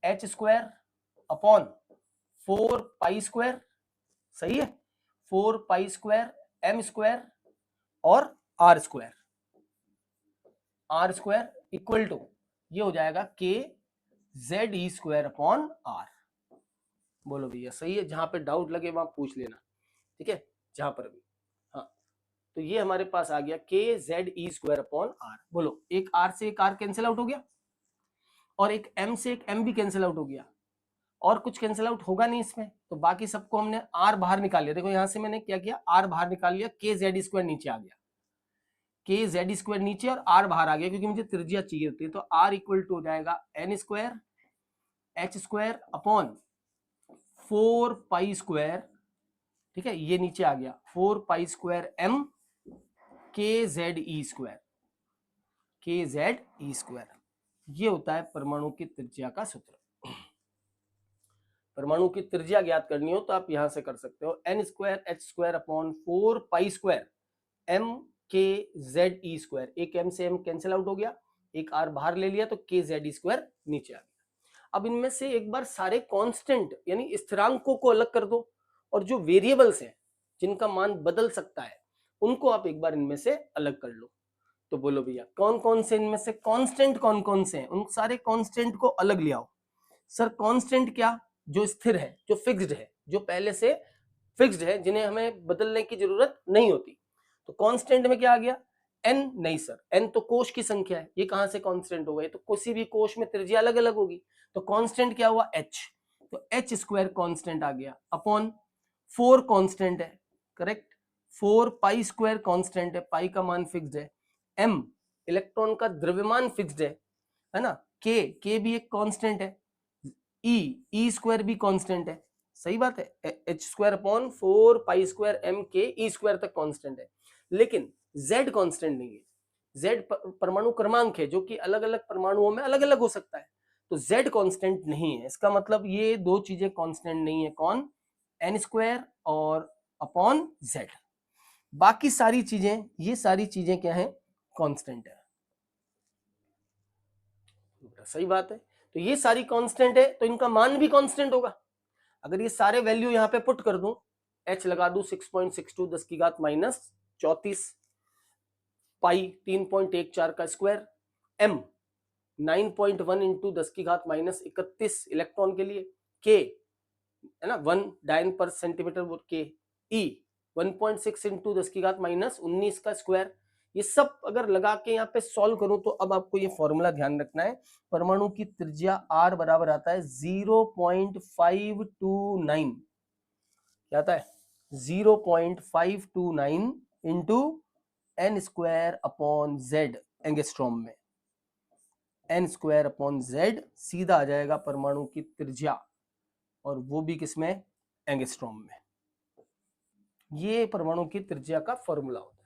h²/4π², सही है, 4π² m² और r² इक्वल टू ये हो जाएगा k ze²/r। बोलो भैया सही है, जहां पे डाउट लगे वहां पूछ लेना, ठीक है, जहां पर भी। हाँ, तो ये हमारे पास आ गया k ze²/r। बोलो, एक r से एक r कैंसिल आउट हो गया और एक m से एक m भी कैंसिल आउट हो गया, और कुछ कैंसिल आउट होगा नहीं इसमें, तो बाकी सबको हमने r बाहर निकाल लिया। देखो यहां से मैंने क्या किया, r बाहर निकाल लिया, k z² नीचे आ गया, k z² नीचे और r बाहर आ गया, क्योंकि मुझे त्रिज्या चाहिए होती है। तो r इक्वल टू हो जाएगा n² h²/4π², ठीक है, ये नीचे आ गया 4π² m k ze², ये होता है परमाणु की त्रिज्या का सूत्र। परमाणु की त्रिज्या ज्ञात करनी हो तो आप यहां से कर सकते हो, n² h²/4π² m k ze², एक m से m कैंसिल आउट हो गया, एक r बाहर ले लिया तो k ze² नीचे आ गया। अब इनमें से एक बार सारे कांस्टेंट यानी स्थिरांकों को अलग कर दो, और जो वेरिएबल्स हैं जिनका मान बदल सकता है उनको आप एक बार इनमें से अलग कर लो। तो बोलो भैया कौन कौन से इनमें से कांस्टेंट कौन कौन से हैं, उन सारे कांस्टेंट को अलग ले आओ। सर कांस्टेंट क्या, जो स्थिर है, जो फिक्स्ड है, जो पहले से फिक्स्ड है, जिन्हें हमें बदलने की जरूरत नहीं होती। तो कांस्टेंट में क्या आ गया, n, नहीं सर n तो कोश की संख्या है, ये कहां से कांस्टेंट होगा, ये तो किसी भी कोश में त्रिज्या अलग अलग होगी। तो कांस्टेंट क्या हुआ, h, तो h² कांस्टेंट आ गया अपॉन 4 कांस्टेंट है, करेक्ट, 4π² कांस्टेंट है, पाई का मान फिक्स्ड है, m इलेक्ट्रॉन का द्रव्यमान फिक्स्ड है ना, k भी एक कांस्टेंट है, e² भी कांस्टेंट है, सही बात है, h²/4π² m k e² तक कांस्टेंट है, लेकिन z कांस्टेंट नहीं है। z परमाणु क्रमांक है जो कि अलग अलग परमाणुओं में अलग अलग हो सकता है, तो z कांस्टेंट नहीं है। इसका मतलब ये दो चीजें कांस्टेंट नहीं है, कौन, n² और अपॉन z, बाकी सारी चीजें, ये सारी चीजें क्या है, कांस्टेंट है। सही बात है, तो ये सारी कांस्टेंट है तो इनका मान भी कांस्टेंट होगा। अगर ये सारे वैल्यू यहाँ पे पुट कर दूं, h लगा दूं 6.62 10⁻⁻34, पाई 3.14 का स्क्वायर, m 9.1 इंटू 10⁻31 इलेक्ट्रॉन के लिए, k है ना 1 डायन पर सेंटीमीटर वो k, e 1.6 इंटू 10⁻19 का स्क्वायर। ये सब अगर लगा के यहाँ पे सॉल्व करूं तो अब आपको ये फॉर्मूला ध्यान रखना है, परमाणु की त्रिज्या r बराबर आता है 0.529, क्या आता है 0.529 इंटू n²/z एंगस्ट्रॉम में, n²/z सीधा आ जाएगा परमाणु की त्रिज्या, और वो भी किसमें, एंगस्ट्रॉम में। ये परमाणु की त्रिज्या का फॉर्मूला होता है।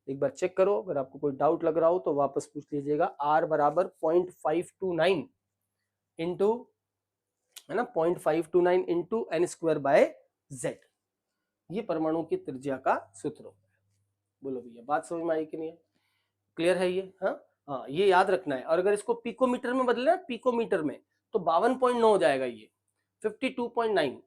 एक बार चेक करो, अगर आपको कोई डाउट लग रहा हो तो वापस पूछ लीजिएगा। r बराबर 0.529 इंटू, है ना, 0.529 इंटू n²/z, ये परमाणु की त्रिज्या का सूत्र होता है। बोलो भैया बात समझ में आई कि नहीं है, क्लियर है ये, हाँ, ये याद रखना है। और अगर इसको पिकोमीटर में बदले ना, पिकोमीटर में, तो 52.9 हो जाएगा, ये 52.9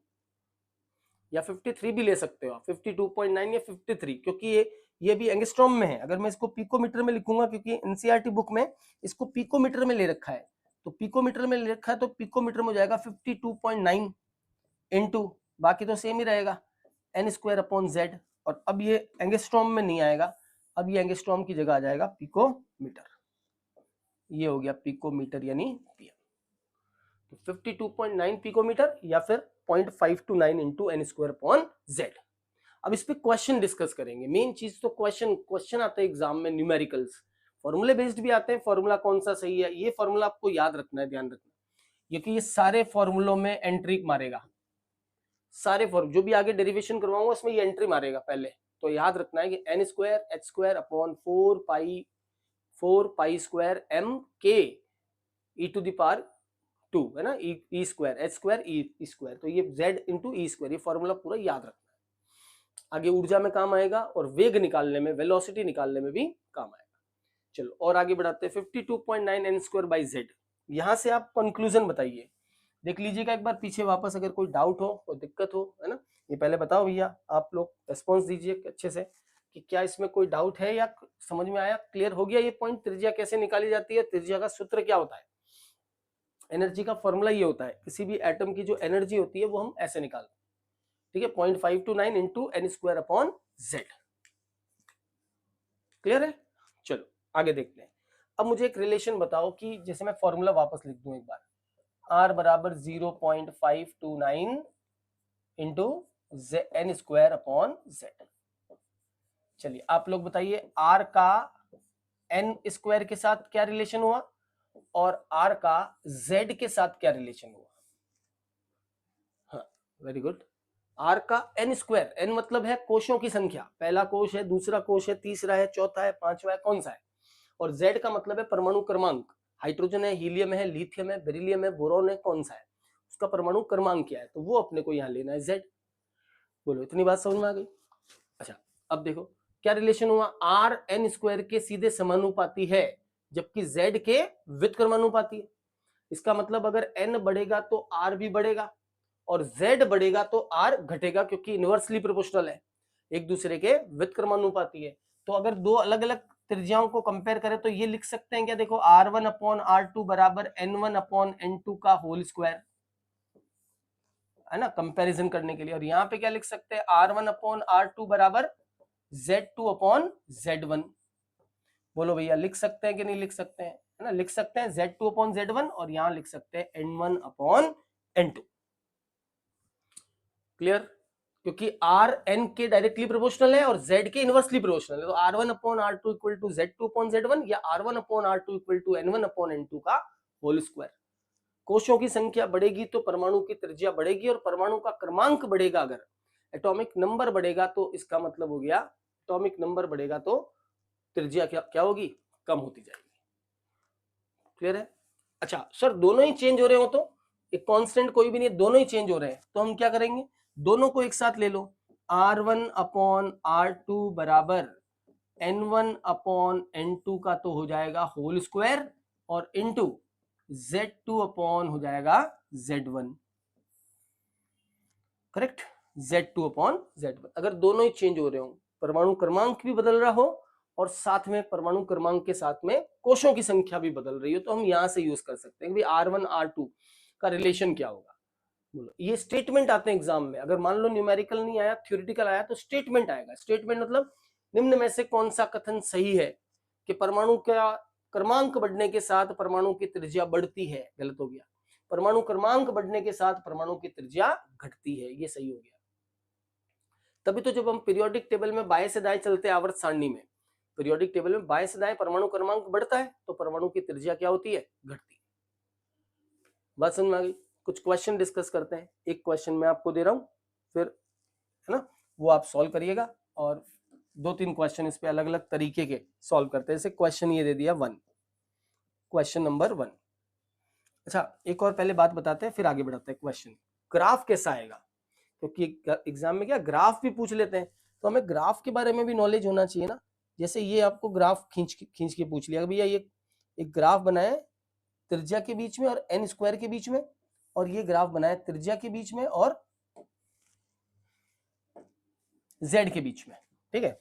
या 53 भी ले सकते हो आप, 52.9 या 53, क्योंकि ये भी एंगस्ट्रॉम में है। अगर मैं इसको पिकोमीटर में लिखूंगा, क्योंकि एनसीईआरटी बुक में इसको पिकोमीटर में ले रखा है, तो पिकोमीटर में लिखा है तो पिकोमीटर में हो जाएगा 52.9 इंटू, बाकी तो सेम ही रहेगा, n स्क्वायर अपॉन z। और अब ये एंगस्ट्रॉम में नहीं आएगा, अब ये एंगस्ट्रॉम की जगह आ जाएगा पिकोमीटर। ये हो गया पिकोमीटर यानी पीएम। तो 52.9 पिकोमीटर या फिर 0.529 into n square upon Z. अब इस पे क्वेश्चन डिस्कस करेंगे। मेन चीज तो क्वेश्चन आते हैं एग्जाम में, न्यूमेरिकल्स, फॉर्मूले बेस्ड भी आते हैं, फॉर्मूला कौन सा सही है ये फॉर्मूला आपको याद रखना है, ध्यान रखना, क्योंकि ये सारे फॉर्मूलों में एंट्री मारेगा, सारे फॉर्म जो भी आगे डेरिवेशन करवाऊंगा उसमें ये एंट्री मारेगा पहले। तो याद रखना है कि n square h square upon 4 pi square m के ई टू द पावर 2 है ना, e square h square e square, तो ये जेड इंटू ई स्क्वायर, ये फॉर्मूला पूरा याद रखना है, आगे ऊर्जा में काम आएगा और वेग निकालने में, वेलोसिटी निकालने में भी काम आएगा। चलो और आगे बढ़ाते हैं। 52.9 एन स्क्वायर बाई जेड, यहां से आप कंक्लूजन बताइए, देख लीजिएगा एक बार पीछे वापस, अगर कोई डाउट हो कोई दिक्कत हो, है ना, ये पहले बताओ भैया, आप लोग रेस्पॉन्स दीजिए अच्छे से कि क्या इसमें कोई डाउट है या समझ में आया, क्लियर हो गया ये पॉइंट, त्रिज्या कैसे निकाली जाती है, त्रिज्या का सूत्र क्या होता है, एनर्जी का फॉर्मूला ये होता है, किसी भी एटम की जो एनर्जी होती है वो हम ऐसे निकालते हैं, ठीक है, 0.529 into n square upon Z. Clear है? चलो आगे देखते हैं। अब मुझे एक रिलेशन बताओ कि जैसे मैं फॉर्मूला वापस लिख दूं एक बार, R बराबर 0.529 into n square upon Z. चलिए आप लोग बताइए R का एन स्क्वायर के साथ क्या रिलेशन हुआ और R का Z के साथ क्या रिलेशन हुआ। हाँ वेरी गुड। R का n स्क्वायर, n मतलब है कोशों की संख्या, पहला कोश है, दूसरा कोश है, तीसरा है, चौथा है, पांचवा है, कौन सा है, और Z का मतलब है परमाणु क्रमांक, हाइड्रोजन है, हीलियम है, लिथियम है, बेरिलियम है, बोरॉन है, कौन सा है, उसका परमाणु क्रमांक क्या है, तो वो अपने को यहाँ लेना है Z। बोलो इतनी बात समझ में आ गई। अच्छा अब देखो क्या रिलेशन हुआ, R n स्क्वायर के सीधे समानुपाती है जबकि Z के व्युत्क्रमानुपाती है। इसका मतलब अगर n बढ़ेगा तो R भी बढ़ेगा और Z बढ़ेगा तो R घटेगा, क्योंकि इनवर्सली प्रोपोर्शनल है, एक दूसरे के व्युत्क्रमानुपाती है। तो अगर दो अलग अलग त्रिज्याओं को कंपेयर करें तो ये लिख सकते हैं क्या, देखो R1 अपॉन R2 बराबर N1 अपॉन N2 का होल स्क्वायर, है ना, कंपैरिजन करने के लिए। और यहाँ पे क्या लिख सकते हैं, R1 अपॉन R2 बराबर Z2 अपॉन Z1। बोलो भैया लिख सकते हैं कि नहीं लिख सकते हैं, है ना, लिख सकते हैं Z2 अपॉन Z1 और यहाँ लिख सकते हैं N1 अपॉन N2। क्लियर? क्योंकि R N के डायरेक्टली प्रोपोर्शनल है और Z के इनवर्सली प्रोपोर्शनल है, तो R1 upon R2 equal to Z2 upon Z1 या R1 upon R2 equal to N1 upon N2 का होल स्क्वायर। कोशों की संख्या बढ़ेगी तो परमाणु की त्रिज्या बढ़ेगी और परमाणु का क्रमांक बढ़ेगा, अगर एटॉमिक नंबर बढ़ेगा तो इसका मतलब हो गया, एटॉमिक नंबर बढ़ेगा तो त्रिज्या क्या होगी, कम होती जाएगी। क्लियर है? अच्छा सर दोनों ही चेंज हो रहे हो तो एक कांस्टेंट कोई भी नहीं, दोनों ही चेंज हो रहे हैं, तो हम क्या करेंगे, दोनों को एक साथ ले लो, R1 अपॉन R2 बराबर N1 अपॉन N2 का तो हो जाएगा होल स्क्वायर और इनटू Z2 अपॉन हो जाएगा Z1। Correct, Z2 upon Z1। अगर दोनों ही चेंज हो रहे हो, परमाणु क्रमांक भी बदल रहा हो और साथ में परमाणु क्रमांक के साथ में कोशों की संख्या भी बदल रही हो, तो हम यहां से यूज कर सकते हैं कि R1 R2 का रिलेशन क्या होगा। बोलो ये स्टेटमेंट आते हैं एग्जाम में, अगर मान लो न्यूमेरिकल नहीं आया, थ्योरेटिकल आया, तो स्टेटमेंट आएगा। स्टेटमेंट मतलब निम्न में से कौन सा कथन सही है कि परमाणु का क्रमांक बढ़ने के साथ परमाणु की त्रिज्या बढ़ती है, गलत हो गया, परमाणु क्रमांक बढ़ने के साथ परमाणु की त्रिज्या घटती है, ये सही हो गया। तभी तो जब हम पीरियोडिक टेबल में बाएं से दाएं चलते हैं, आवर्त सारणी में पीरियोडिक टेबल में बाएं से दाएं परमाणु क्रमांक बढ़ता है तो परमाणु की त्रिज्या क्या होती है, घटती है। बात समझ में आ गई? कुछ क्वेश्चन डिस्कस करते हैं, एक क्वेश्चन मैं आपको दे रहा हूं, फिर है ना वो आप सॉल्व करिएगा और 2-3 क्वेश्चन इस पे अलग अलग तरीके के सॉल्व करते हैं। जैसे क्वेश्चन ये दे दिया 1, क्वेश्चन नंबर 1। अच्छा एक और पहले बात बताते हैं फिर आगे बढ़ाते हैं। क्वेश्चन ग्राफ कैसा आएगा, क्योंकि एग्जाम में क्या ग्राफ भी पूछ लेते हैं, तो हमें ग्राफ के बारे में भी नॉलेज होना चाहिए ना। जैसे ये आपको ग्राफ खींच के पूछ लिया भैया, ये एक ग्राफ बनाए त्रिज्या के बीच में और n स्क्वायर के बीच में, और ये ग्राफ बनाए त्रिज्या के बीच में और z के बीच में, ठीक है।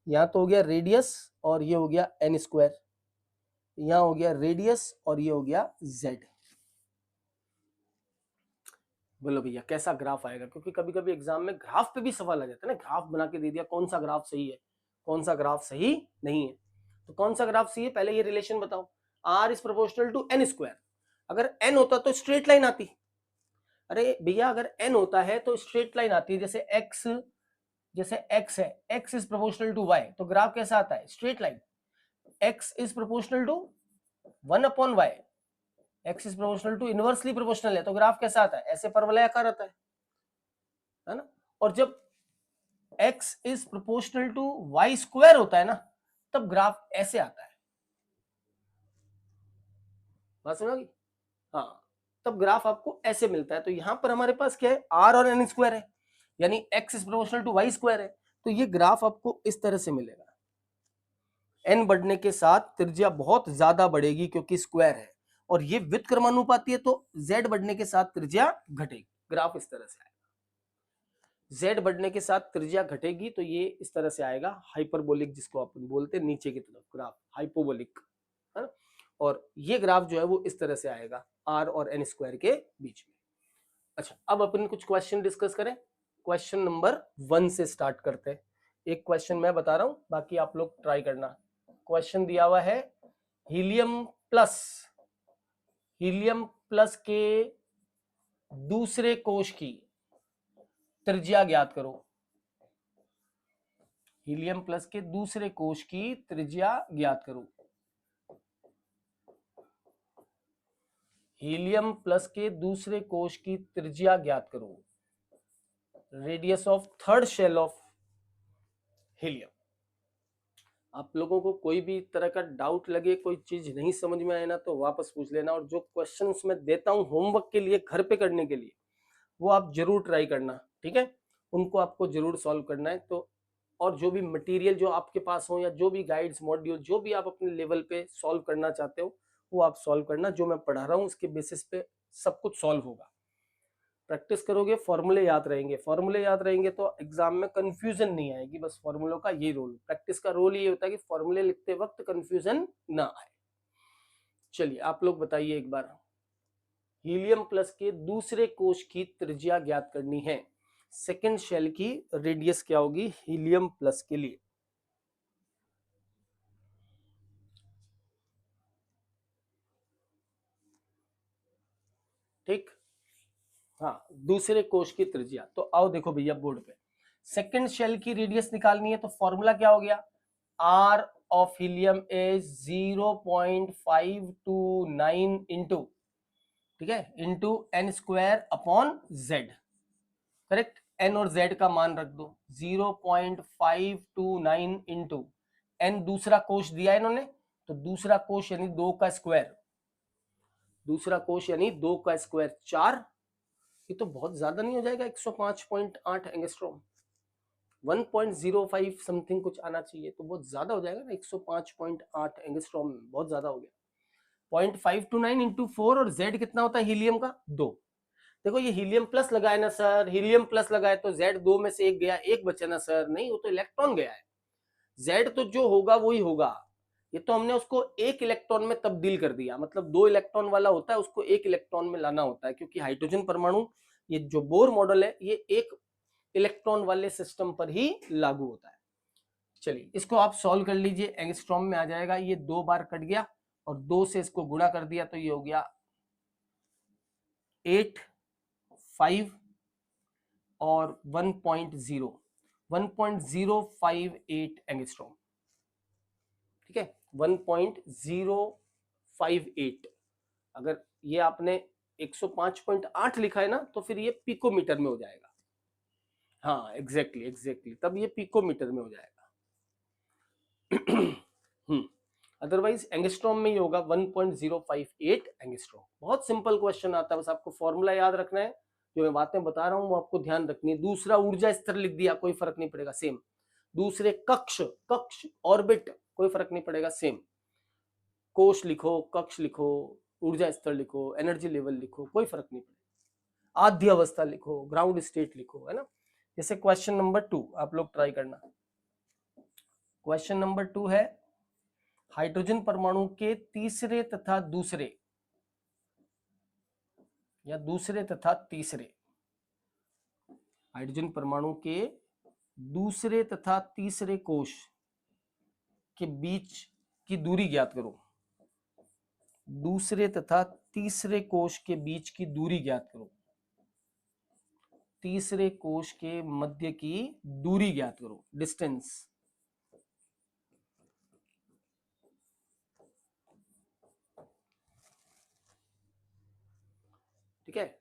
यहाँ तो हो गया रेडियस और ये हो गया n स्क्वायर, यहाँ हो गया रेडियस और ये हो गया z। बोलो भैया कैसा ग्राफ आएगा, क्योंकि कभी कभी एग्जाम में ग्राफ पे भी सवाल आ जाता है ना, ग्राफ बना के दे दिया, कौन सा ग्राफ सही है कौन सा ग्राफ सही नहीं है। तो कौन सा ग्राफ सही है, पहले ये रिलेशन बताओ, r is proportional to n square. अगर n होता तो स्ट्रेट लाइन आती, अरे भैया अगर n होता है तो स्ट्रेट लाइन आती है, जैसे x है, x is proportional to y, तो ग्राफ कैसा आता है, straight line. x is proportional to 1/y, x is proportional to inversely proportional है, तो ग्राफ कैसा आता है, ऐसे परवलयाकार आता है ना। और जब x is proportional to y square होता है ना, तब ग्राफ ऐसे आता है, बात समझ गई। हाँ, तब ग्राफ आपको ऐसे मिलता है। तो यहां पर हमारे पास क्या है, r और n स्क्वायर है, यानी x is proportional to y square है, तो ये ग्राफ आपको इस तरह से मिलेगा। n बढ़ने के साथ त्रिज्या बहुत ज्यादा बढ़ेगी क्योंकि स्क्वायर है, और ये व्युत्क्रमानुपाती है, तो z बढ़ने के साथ त्रिज्या घटेगी, ग्राफ इस तरह से आएगा। z बढ़ने के साथ त्रिज्या घटेगी तो ये इस तरह से आएगा, हाइपरबोलिक जिसको अपन बोलते हैं, नीचे की तरफ ग्राफ हाइपोबोलिक है ना। और ये ग्राफ जो है वो इस तरह से आएगा r और n स्क्वायर के बीच में। अच्छा, अब अपन कुछ क्वेश्चन डिस्कस करें। क्वेश्चन नंबर 1 से स्टार्ट करते हैं। एक क्वेश्चन मैं बता रहा हूं, बाकी आप लोग ट्राई करना। क्वेश्चन दिया हुआ है, हीलियम प्लस के दूसरे कोश की त्रिज्या ज्ञात करो। हीलियम प्लस के दूसरे कोश की त्रिज्या ज्ञात करो। हीलियम प्लस के दूसरे कोश की त्रिज्या ज्ञात करो। Radius of third shell of helium. आप लोगों को कोई भी तरह का डाउट लगे, कोई चीज नहीं समझ में आए ना, तो वापस पूछ लेना। और जो क्वेश्चंस मैं देता हूं होमवर्क के लिए, घर पे करने के लिए, वो आप जरूर ट्राई करना, ठीक है। उनको आपको जरूर सॉल्व करना है। तो और जो भी मटेरियल जो आपके पास हो, या जो भी गाइड्स मॉड्यूल जो भी आप अपने लेवल पे सॉल्व करना चाहते हो, वो आप सॉल्व करना। जो मैं पढ़ा रहा हूँ उसके बेसिस पे सब कुछ सॉल्व होगा। प्रैक्टिस करोगे, फॉर्मूले याद रहेंगे, फॉर्मूले याद रहेंगे तो एग्जाम में कंफ्यूजन नहीं आएगी। बस फॉर्मूलों का ये रोल, प्रैक्टिस का रोल ये होता है कि फॉर्मूले लिखते वक्त कंफ्यूजन ना आए। चलिए आप लोग बताइए एक बार, हीलियम प्लस के दूसरे कोश की त्रिज्या ज्ञात करनी है। सेकेंड शेल की रेडियस क्या होगी हीलियम प्लस के लिए। ठीक, हाँ, दूसरे कोश की त्रिज्या। तो आओ देखो भैया बोर्ड पे, सेकेंड शेल की रेडियस निकालनी है, तो फॉर्मूला क्या हो गया, R of helium is 0.529 into, ठीक है, into n square upon z, correct. n और z का मान रख दो, 0.529 इंटू n, दूसरा कोश दिया है इन्होंने, तो दूसरा कोश यानी 2 का स्क्वायर, दूसरा कोश यानी 2 का स्क्वायर 4। ये तो बहुत ज्यादा नहीं हो जाएगा, 105.8 एंगस्ट्रॉम, 1.05 समथिंग कुछ आना चाहिए, तो बहुत ज्यादा हो जाएगा ना, 105.8 एंगस्ट्रॉम बहुत ज्यादा हो गया। 0.529 इंटू 4, और z कितना होता है हीलियम का 2। देखो ये हीलियम प्लस लगाए ना सर, हीलियम प्लस लगाए तो z 2 में से एक गया, एक बचा ना सर, नहीं वो तो इलेक्ट्रॉन गया है, z तो जो होगा वही होगा। ये तो हमने उसको एक इलेक्ट्रॉन में तब्दील कर दिया, मतलब 2 इलेक्ट्रॉन वाला होता है उसको एक इलेक्ट्रॉन में लाना होता है, क्योंकि हाइड्रोजन परमाणु, ये जो बोर मॉडल है, ये एक इलेक्ट्रॉन वाले सिस्टम पर ही लागू होता है। चलिए इसको आप सॉल्व कर लीजिए, एंगस्ट्रॉम में आ जाएगा, ये 2 बार कट गया और 2 से इसको गुणा कर दिया, तो ये हो गया 8, 5 और 1.058 एंगस्ट्रॉम, ठीक है, 1.058। अगर ये आपने 105.8 लिखा है ना, तो फिर ये पिकोमीटर में हो जाएगा। हाँ एग्जैक्टली, तब ये पिकोमीटर में हो जाएगा। अदरवाइज एंगस्ट्रॉम में ही होगा 1.058 एंगस्ट्रॉम। बहुत सिंपल क्वेश्चन आता है, बस आपको फॉर्मूला याद रखना है, जो मैं बातें बता रहा हूं वो आपको ध्यान रखनी है। दूसरा ऊर्जा स्तर लिख दिया, कोई फर्क नहीं पड़ेगा, सेम। दूसरे कक्ष ऑर्बिट, कोई फर्क नहीं पड़ेगा, सेम। कोश लिखो, कक्ष लिखो, ऊर्जा स्तर लिखो, एनर्जी लेवल लिखो, कोई फर्क नहीं पड़ेगा। आद्य अवस्था लिखो, ग्राउंड स्टेट लिखो, है ना। जैसे क्वेश्चन नंबर 2 आप लोग ट्राई करना। क्वेश्चन नंबर 2 है, हाइड्रोजन परमाणु के तीसरे तथा दूसरे हाइड्रोजन परमाणु के दूसरे तथा तीसरे कोश के बीच की दूरी ज्ञात करो। दूसरे तथा तीसरे कोश के बीच की दूरी ज्ञात करो। तीसरे कोश के मध्य की दूरी ज्ञात करो, डिस्टेंस। ठीक है,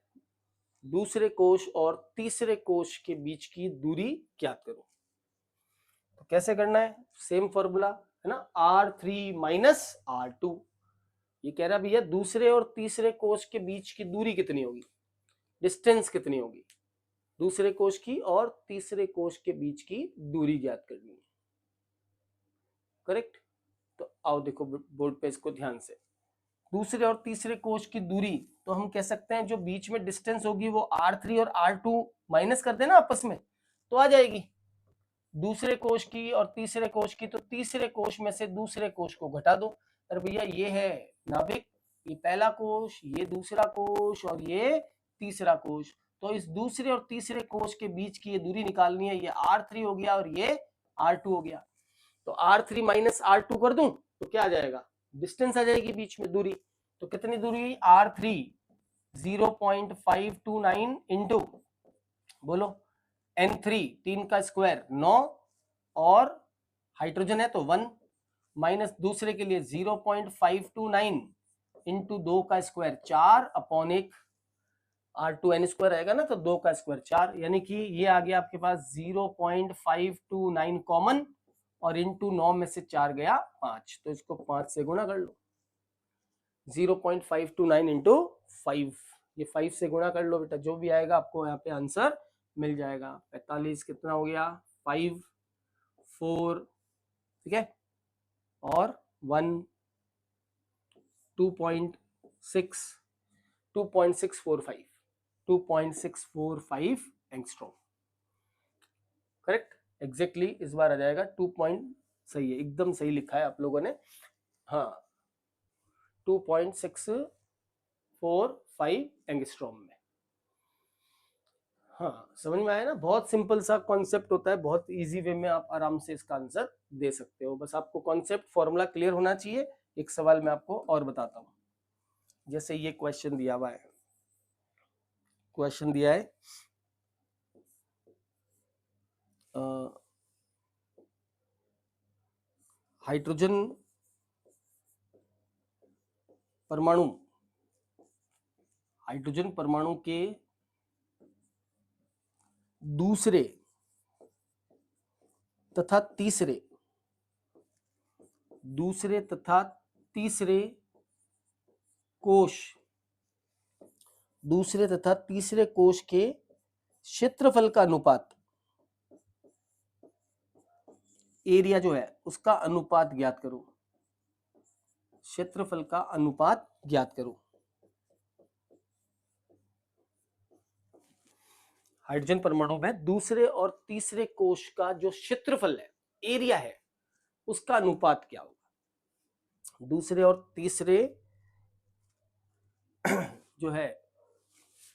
दूसरे कोश और तीसरे कोश के बीच की दूरी ज्ञात करो। तो कैसे करना है, सेम फॉर्मूला है ना, R3 माइनस R2। ये कह रहा भैया दूसरे और तीसरे कोश के बीच की दूरी कितनी होगी, डिस्टेंस कितनी होगी, दूसरे कोश की और तीसरे कोश के बीच की दूरी ज्ञात करनी है। करेक्ट। तो आओ देखो बोर्ड पे इसको ध्यान से, दूसरे और तीसरे कोश की दूरी, तो हम कह सकते हैं जो बीच में डिस्टेंस होगी वो R3 और R2 माइनस कर देना आपस में, तो आ जाएगी दूसरे कोश की और तीसरे कोश की। तो तीसरे कोश में से दूसरे कोश को घटा दो। अरे भैया ये है नाभिक, ये पहला कोश, ये दूसरा कोश और ये तीसरा कोश। तो इस दूसरे और तीसरे कोश के बीच की ये दूरी निकालनी है, ये R3 हो गया और ये R2 हो गया। तो R3 माइनस R2 कर दूं तो क्या आ जाएगा, डिस्टेंस आ जाएगी बीच में दूरी। तो कितनी दूरी हुई, R3 0.529 इंटू बोलो N3 3 का स्क्वायर 9 और हाइड्रोजन है तो 1 माइनस दूसरे के लिए 0.529 इंटू 2 का स्क्वायर 4 अपॉन 1 R2N स्क्वायर रहेगा ना, तो 2 का स्क्वायर 4, यानी कि ये आ गया आपके पास 0.529 कॉमन और इंटू 9 में से 4 गया 5, तो इसको 5 से गुणा कर लो। 0.529 इंटू 5, ये 5 से गुणा कर लो बेटा, जो भी आएगा आपको यहाँ पे आंसर मिल जाएगा। 45 कितना हो गया, 5 4, ठीक है, और 1 2.645 एंगस्ट्रॉम। करेक्ट, एग्जैक्टली इस बार आ जाएगा 2 पॉइंट, सही है, एकदम सही लिखा है आप लोगों ने। हाँ 2.645 एंगस्ट्रॉम में। हाँ समझ में आया ना, बहुत सिंपल सा कॉन्सेप्ट होता है, बहुत इजी वे में आप आराम से इसका आंसर दे सकते हो, बस आपको कॉन्सेप्ट फॉर्मूला क्लियर होना चाहिए। एक सवाल मैं आपको और बताता हूँ, जैसे ये क्वेश्चन दिया हुआ है, क्वेश्चन दिया है हाइड्रोजन परमाणु, हाइड्रोजन परमाणु के दूसरे तथा तीसरे, दूसरे तथा तीसरे कोश, दूसरे तथा तीसरे कोश के क्षेत्रफल का अनुपात, एरिया जो है उसका अनुपात ज्ञात करो, क्षेत्रफल का अनुपात ज्ञात करो। हाइड्रोजन परमाणु में दूसरे और तीसरे कोश का जो क्षेत्रफल है, एरिया है, उसका अनुपात क्या होगा। दूसरे और तीसरे जो है,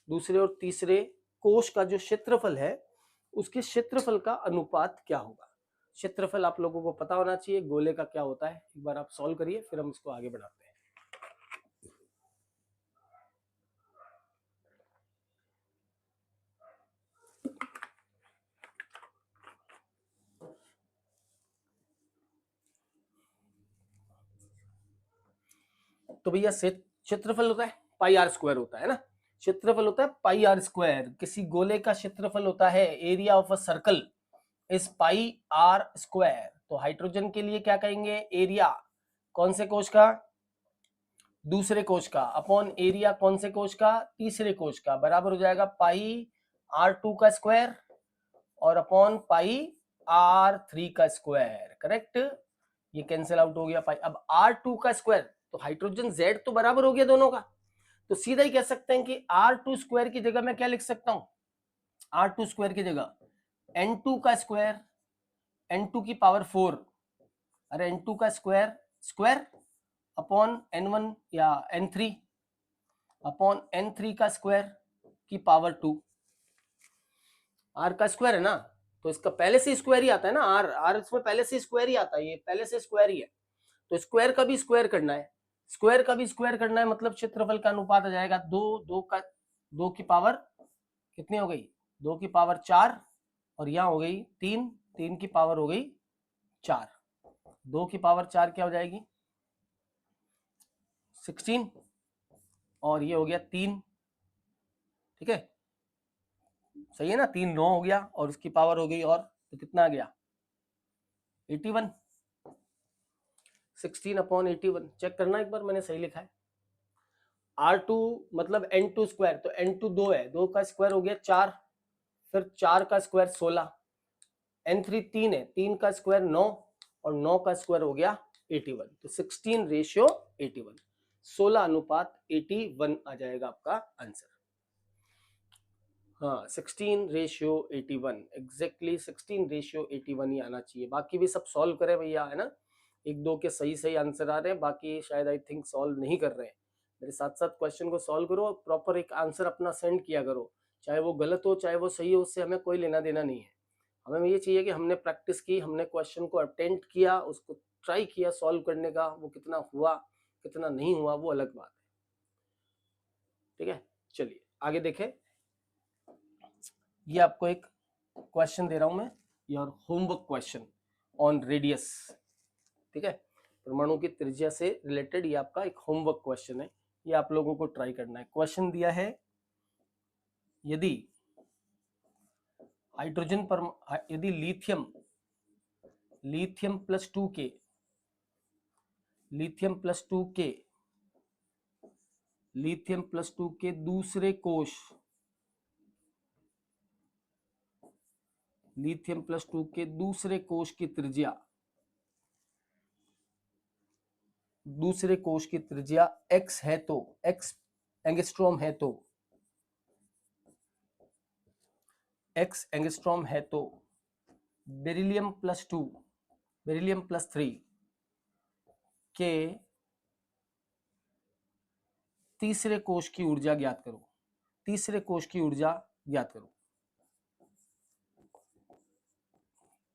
दूसरे और तीसरे कोश का जो क्षेत्रफल है, उसके क्षेत्रफल का अनुपात क्या होगा। क्षेत्रफल आप लोगों को पता होना चाहिए, गोले का क्या होता है, एक बार आप सॉल्व करिए फिर हम इसको आगे बढ़ाते हैं। तो भैया क्षेत्रफल होता है पाई आर स्क्वायर होता है ना, क्षेत्रफल होता है पाई आर स्क्वायर। किसी गोले का क्षेत्रफल होता है, area of a circle is pi r square. तो हाइड्रोजन के लिए क्या कहेंगे, एरिया कौन से कोश का, दूसरे कोश का, अपॉन एरिया कौन से कोश का, तीसरे कोश का, बराबर हो जाएगा पाई R2 का स्क्वायर और अपॉन पाई R3 का स्क्वायर। करेक्ट, ये कैंसिल आउट हो गया पाई। अब R2 का स्क्वायर, तो हाइड्रोजन Z तो बराबर हो गया दोनों का, तो सीधा ही कह सकते हैं कि R2 स्क्वायर की जगह मैं क्या लिख सकता हूं, R2 स्क्वायर की जगह N2 का स्क्वायर, N2 की पावर 4, अरे N2 का स्क्वायर स्क्वायर अपॉन N1 या N3 अपॉन N3 का स्क्वायर की पावर 2। आर का स्क्वायर है ना, तो इसका पहले से स्क्वायर ही आता है ना, आर आर इसमें पहले से स्क्वायर ही आता है, ये पहले से स्क्वायर ही है, तो स्क्वायर का भी स्क्वायर करना है, स्क्वायर का भी स्क्वायर करना है, मतलब क्षेत्रफल का अनुपात आ जाएगा दो की पावर कितनी हो गई, 2 की पावर 4, और यहाँ हो गई 3, 3 की पावर हो गई 4, 2 की पावर 4 क्या हो जाएगी 16, और ये हो गया 3, ठीक है, सही है ना, 3 9 हो गया, और उसकी पावर हो गई, और तो कितना आ गया 81, 16/81, चेक करना एक बार मैंने सही लिखा है। R2 मतलब N2 स्क्वायर, तो N2 2 है, 2 का स्क्वायर हो गया 4, फिर 4 का स्क्वायर 16, N3 3 है, 3 का स्क्वायर 9, और 9 का स्क्वायर हो गया 81, तो 16:81, 16:81 आ जाएगा आपका आंसर। हाँ 16:81, एग्जैक्टली 16:81 ही आना चाहिए, बाकी भी सब सॉल्व करें भैया, है ना, एक दो के सही सही आंसर आ रहे हैं, बाकी शायद आई थिंक सॉल्व नहीं कर रहे हैं, मेरे साथ साथ क्वेश्चन को सॉल्व करो और प्रॉपर एक आंसर अपना सेंड किया करो, चाहे वो गलत हो चाहे वो सही हो, उससे हमें कोई लेना देना नहीं है, हमें ये चाहिए कि हमने प्रैक्टिस की, हमने क्वेश्चन को अटेम्प्ट किया, उसको ट्राई किया सॉल्व करने का, वो कितना हुआ कितना नहीं हुआ वो अलग बात है, ठीक है। चलिए आगे देखें, ये आपको एक क्वेश्चन दे रहा हूं मैं, your homework question on radius, ठीक है, परमाणु की त्रिज्या से रिलेटेड ये आपका एक होमवर्क क्वेश्चन है, ये आप लोगों को ट्राई करना है। क्वेश्चन दिया है, यदि हाइड्रोजन पर यदि lithium plus 2k lithium plus 2k दूसरे कोष, लिथियम प्लस 2k दूसरे कोष की त्रिज्या, दूसरे कोष की त्रिज्या x है तो, x एंगस्ट्रॉम है तो, x एंगस्ट्रॉम है तो बेरिलियम प्लस 3 के तीसरे कोष की ऊर्जा ज्ञात करो, तीसरे कोष की ऊर्जा ज्ञात करो,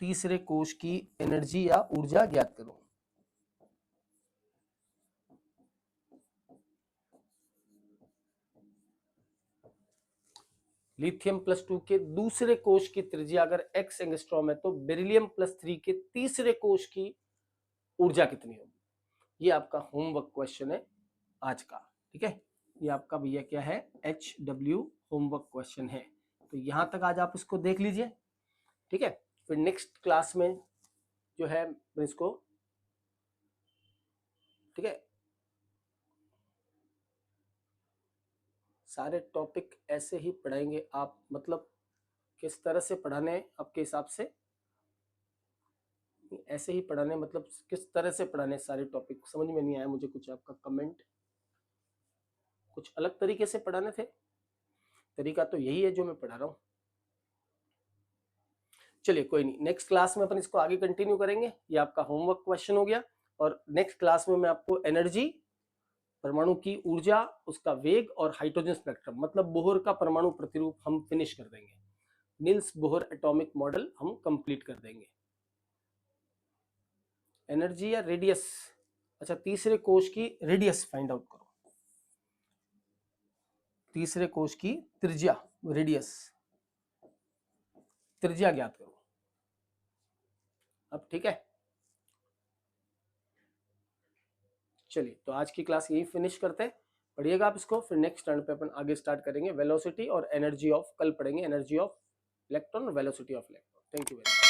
तीसरे कोष की एनर्जी या ऊर्जा ज्ञात करो। लिथियम प्लस 2 के दूसरे कोष की त्रिज्या अगर x एंगस्ट्रॉम है तो बेरिलियम प्लस 3 के तीसरे कोष की ऊर्जा कितनी होगी, ये आपका होमवर्क क्वेश्चन है आज का, ठीक है, ये आपका भैया क्या है HW होमवर्क क्वेश्चन है, तो यहां तक आज आप इसको देख लीजिए, ठीक है, फिर नेक्स्ट क्लास में जो है इसको, ठीक है, सारे टॉपिक ऐसे ही पढ़ाएंगे आप, मतलब किस तरह से पढ़ाने आपके हिसाब से, ऐसे ही पढ़ाने मतलब किस तरह से पढ़ाने, सारे टॉपिक समझ में नहीं आया मुझे, कुछ आपका कमेंट, कुछ अलग तरीके से पढ़ाने थे, तरीका तो यही है जो मैं पढ़ा रहा हूँ। चलिए कोई नहीं, नेक्स्ट क्लास में अपन इसको आगे कंटिन्यू करेंगे, ये आपका होमवर्क क्वेश्चन हो गया, और नेक्स्ट क्लास में मैं आपको एनर्जी, परमाणु की ऊर्जा, उसका वेग और हाइड्रोजन स्पेक्ट्रम मतलब बोहर का परमाणु प्रतिरूप हम फिनिश कर देंगे, निल्स बोहर एटॉमिक मॉडल हम कंप्लीट कर देंगे। एनर्जी या रेडियस, अच्छा तीसरे कोष की रेडियस फाइंड आउट करो, तीसरे कोष की त्रिज्या, रेडियस त्रिज्या ज्ञात करो, अब ठीक है। चलिए तो आज की क्लास यही फिनिश करते हैं, पढ़िएगा आप इसको, फिर नेक्स्ट टर्न पे अपन आगे स्टार्ट करेंगे वेलोसिटी और एनर्जी ऑफ, कल पढ़ेंगे एनर्जी ऑफ इलेक्ट्रॉन और velocity of electron. Thank you very much.